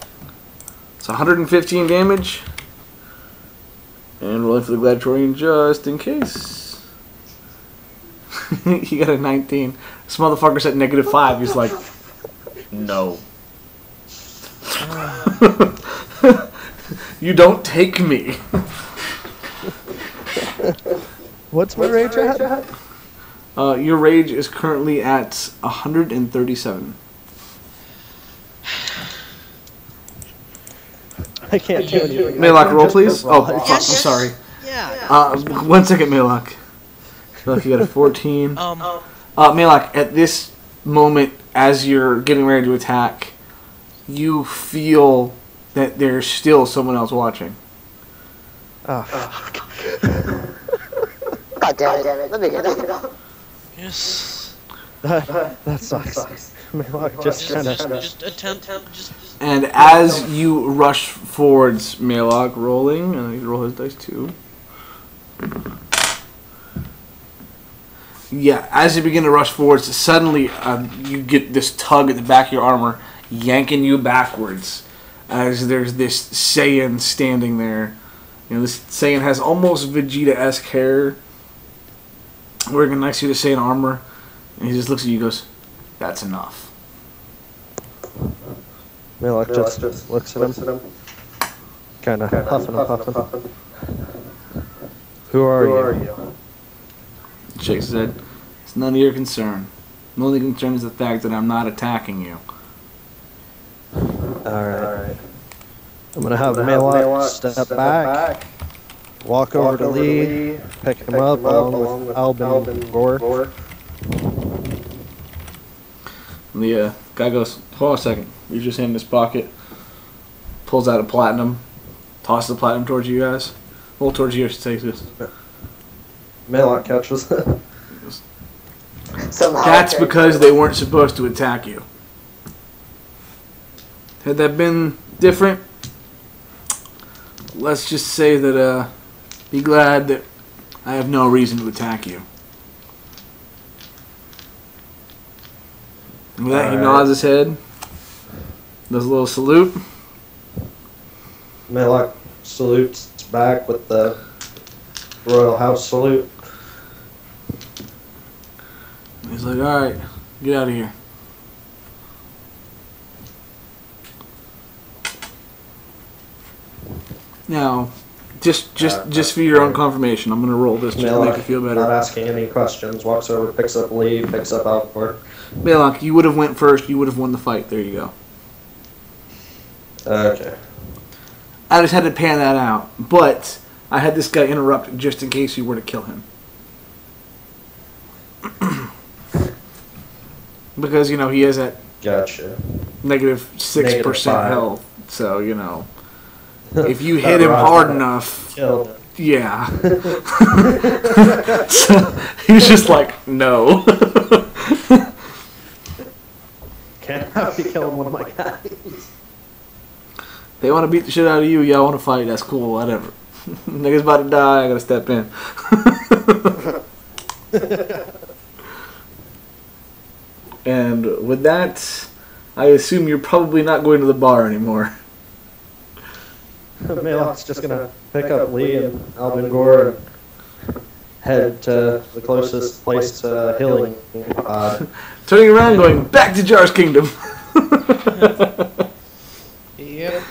It's 115 damage. And rolling for the Gladiatorian just in case. He got a 19. This motherfucker's at -5. He's like, no. You don't take me. What's my rage at? Your rage is currently at 137. I can't do anything. Malock, roll please. Oh, fuck, I'm Yes. sorry. Yeah. 1 second, Malock. Malock, you got a 14. Malock, at this moment, as you're getting ready to attack, you feel that there's still someone else watching. Oh. God damn it. Let me get it. Yes. That sucks. Malock just kind of. Just attempt. And as you rush forwards, Malock, rolling, and I need to roll his dice too. Yeah, as you begin to rush forwards, suddenly you get this tug at the back of your armor, yanking you backwards. As there's this Saiyan standing there. This Saiyan has almost Vegeta-esque hair, wearing a nice suit of Saiyan armor, and he just looks at you and goes, "That's enough." Malock just looks at him. Kind of huffing and puffing. Who are you? Shakes his head. It's none of your concern. My only concern is the fact that I'm not attacking you. Alright. I'm gonna have Malock step back, walk over to Lee, pick him up along with Albengor. And the guy goes, "Hold on a second." Reaches his hand in his pocket, pulls out a platinum, tosses the platinum towards you guys. Roll towards you, I should say this. Malock catches it. Somehow That's because they weren't supposed to attack you. Had that been different, let's just say that, be glad that I have no reason to attack you. And with that, he nods his head, does a little salute. Malock salutes back with the Royal House salute. He's like, alright, get out of here. Now, just for your own confirmation, I'm going to roll this just to make you feel better. Not asking any questions, walks over, picks up Lee, picks up Albengor. Malock, you would have went first, you would have won the fight. There you go. Okay. I just had to pan that out, but I had this guy interrupt just in case you were to kill him. Because, you know, he is at Gotcha. negative 6% -5. health, so, you know, if you hit him hard enough, Killed. yeah. So he's just like, no. Can't have you killing one of my guys. They want to beat the shit out of you, y'all want to fight, that's cool, whatever. Nigga's about to die, I gotta step in. And with that, I assume you're probably not going to the bar anymore. Malock's just gonna pick up Lee and Albengor and head to the closest place to healing pod. Turning around, going back to Jar's Kingdom. Yep.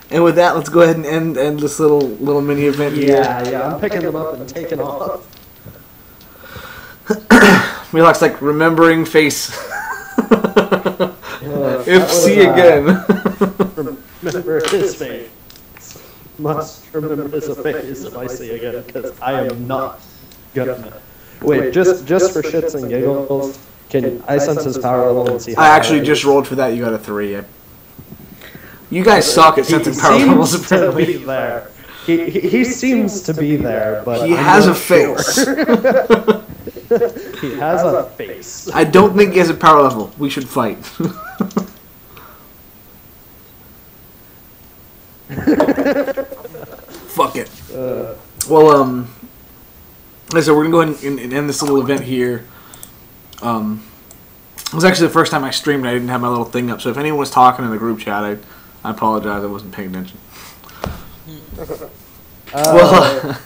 And with that, let's go ahead and end this little mini event here. Yeah, I'm picking them up and taking off. Malock's like remembering face. If that see was, again. Remember his face. Must remember his face if I see again, because I am not gonna. Wait, just for shits and giggles, can I sense his power level and see how I actually high just rolled for that. You got a 3. You guys suck at sensing power levels, apparently. He seems to be there. He seems to be there, but He I'm has not a face. sure. He has a face. I don't think he has a power level. We should fight. Fuck it. Well, like I said, we're gonna go ahead and end this little event here. It was actually the first time I streamed. I didn't have my little thing up, so if anyone was talking in the group chat, I apologize. I wasn't paying attention. Well,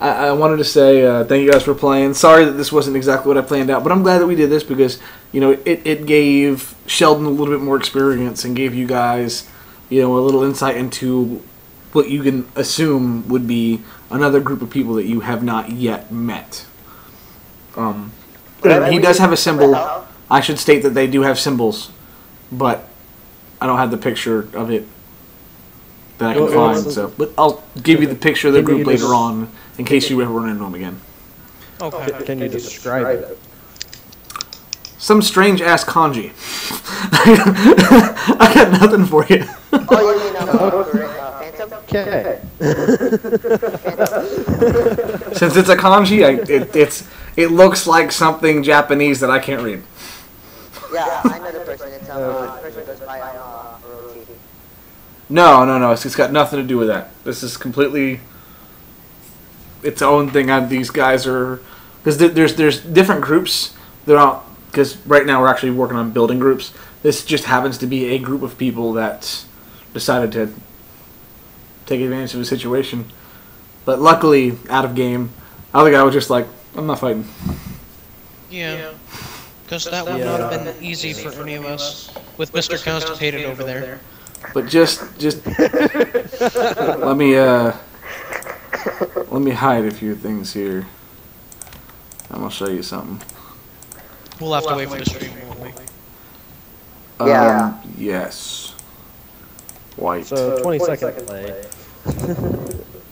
I wanted to say thank you guys for playing. Sorry that this wasn't exactly what I planned out, but I'm glad that we did this because, you know, it gave Sheldon a little bit more experience and gave you guys, you know, a little insight into what you can assume would be another group of people that you have not yet met. He does have a symbol. I should state that they do have symbols, but I don't have the picture of it that I can find. So, but I'll give you the picture of the group later on in case you ever run into them again. Okay. Can you describe it? Some strange ass kanji. I got nothing for you. Oh, you mean Phantom? Okay. Since it's a kanji, it looks like something Japanese that I can't read. Yeah, I know the person. It's the person goes by Orochi. No. It's got nothing to do with that. This is completely its own thing. These guys are because there's different groups. They're not because right now we're actually working on building groups. This just happens to be a group of people that decided to take advantage of the situation. But luckily, out of game, the other guy was just like, I'm not fighting. Yeah. Because that would not have been easy for any of us with Mr. Constipated over there. But just let me hide a few things here. I'm gonna show you something. We'll have to wait for the stream, won't we? Yeah. Yes. White. So 20-second play.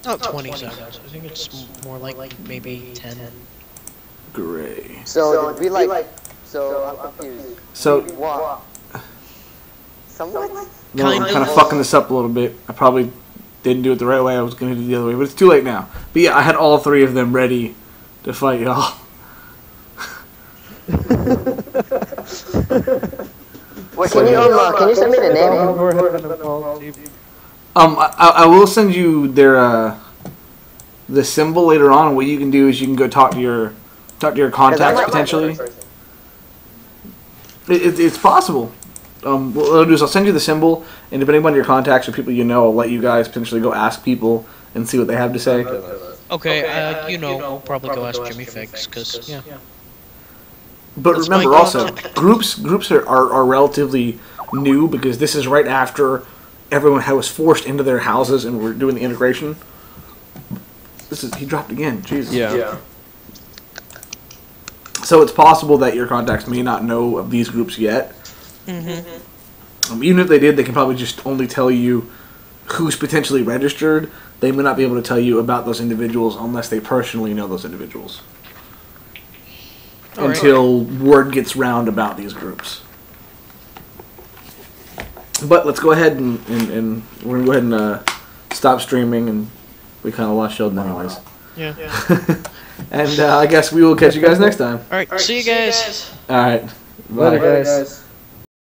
Not 20 seconds. I think it's more like maybe 10. Gray. So it'd be like. So I'm confused. So What? Somewhat? no, I'm kind of fucking this up a little bit. I probably didn't do it the right way. I was going to do it the other way, but it's too late now. But yeah, I had all 3 of them ready to fight y'all. Wait, can you send me the name? I will send you their the symbol later on. And what you can do is you can go talk to your contacts potentially. It's possible. What I'll do is I'll send you the symbol, and depending on your contacts or people you know, I'll let you guys potentially go ask people and see what they have to say. Okay, you know, we'll probably go ask Jimmy Figs, because, yeah. But remember also, groups are relatively new, because this is right after everyone was forced into their houses and we're doing the integration. He dropped again, Jesus. Yeah. So it's possible that your contacts may not know of these groups yet. Even if they did, they can probably just only tell you who's potentially registered. They may not be able to tell you about those individuals unless they personally know those individuals. Until word gets round about these groups. But let's go ahead and we're gonna go ahead and stop streaming, and we kind of lost Sheldon anyways. Yeah. And I guess we will catch you guys next time. Alright, see you guys. Alright. Bye. Later, guys.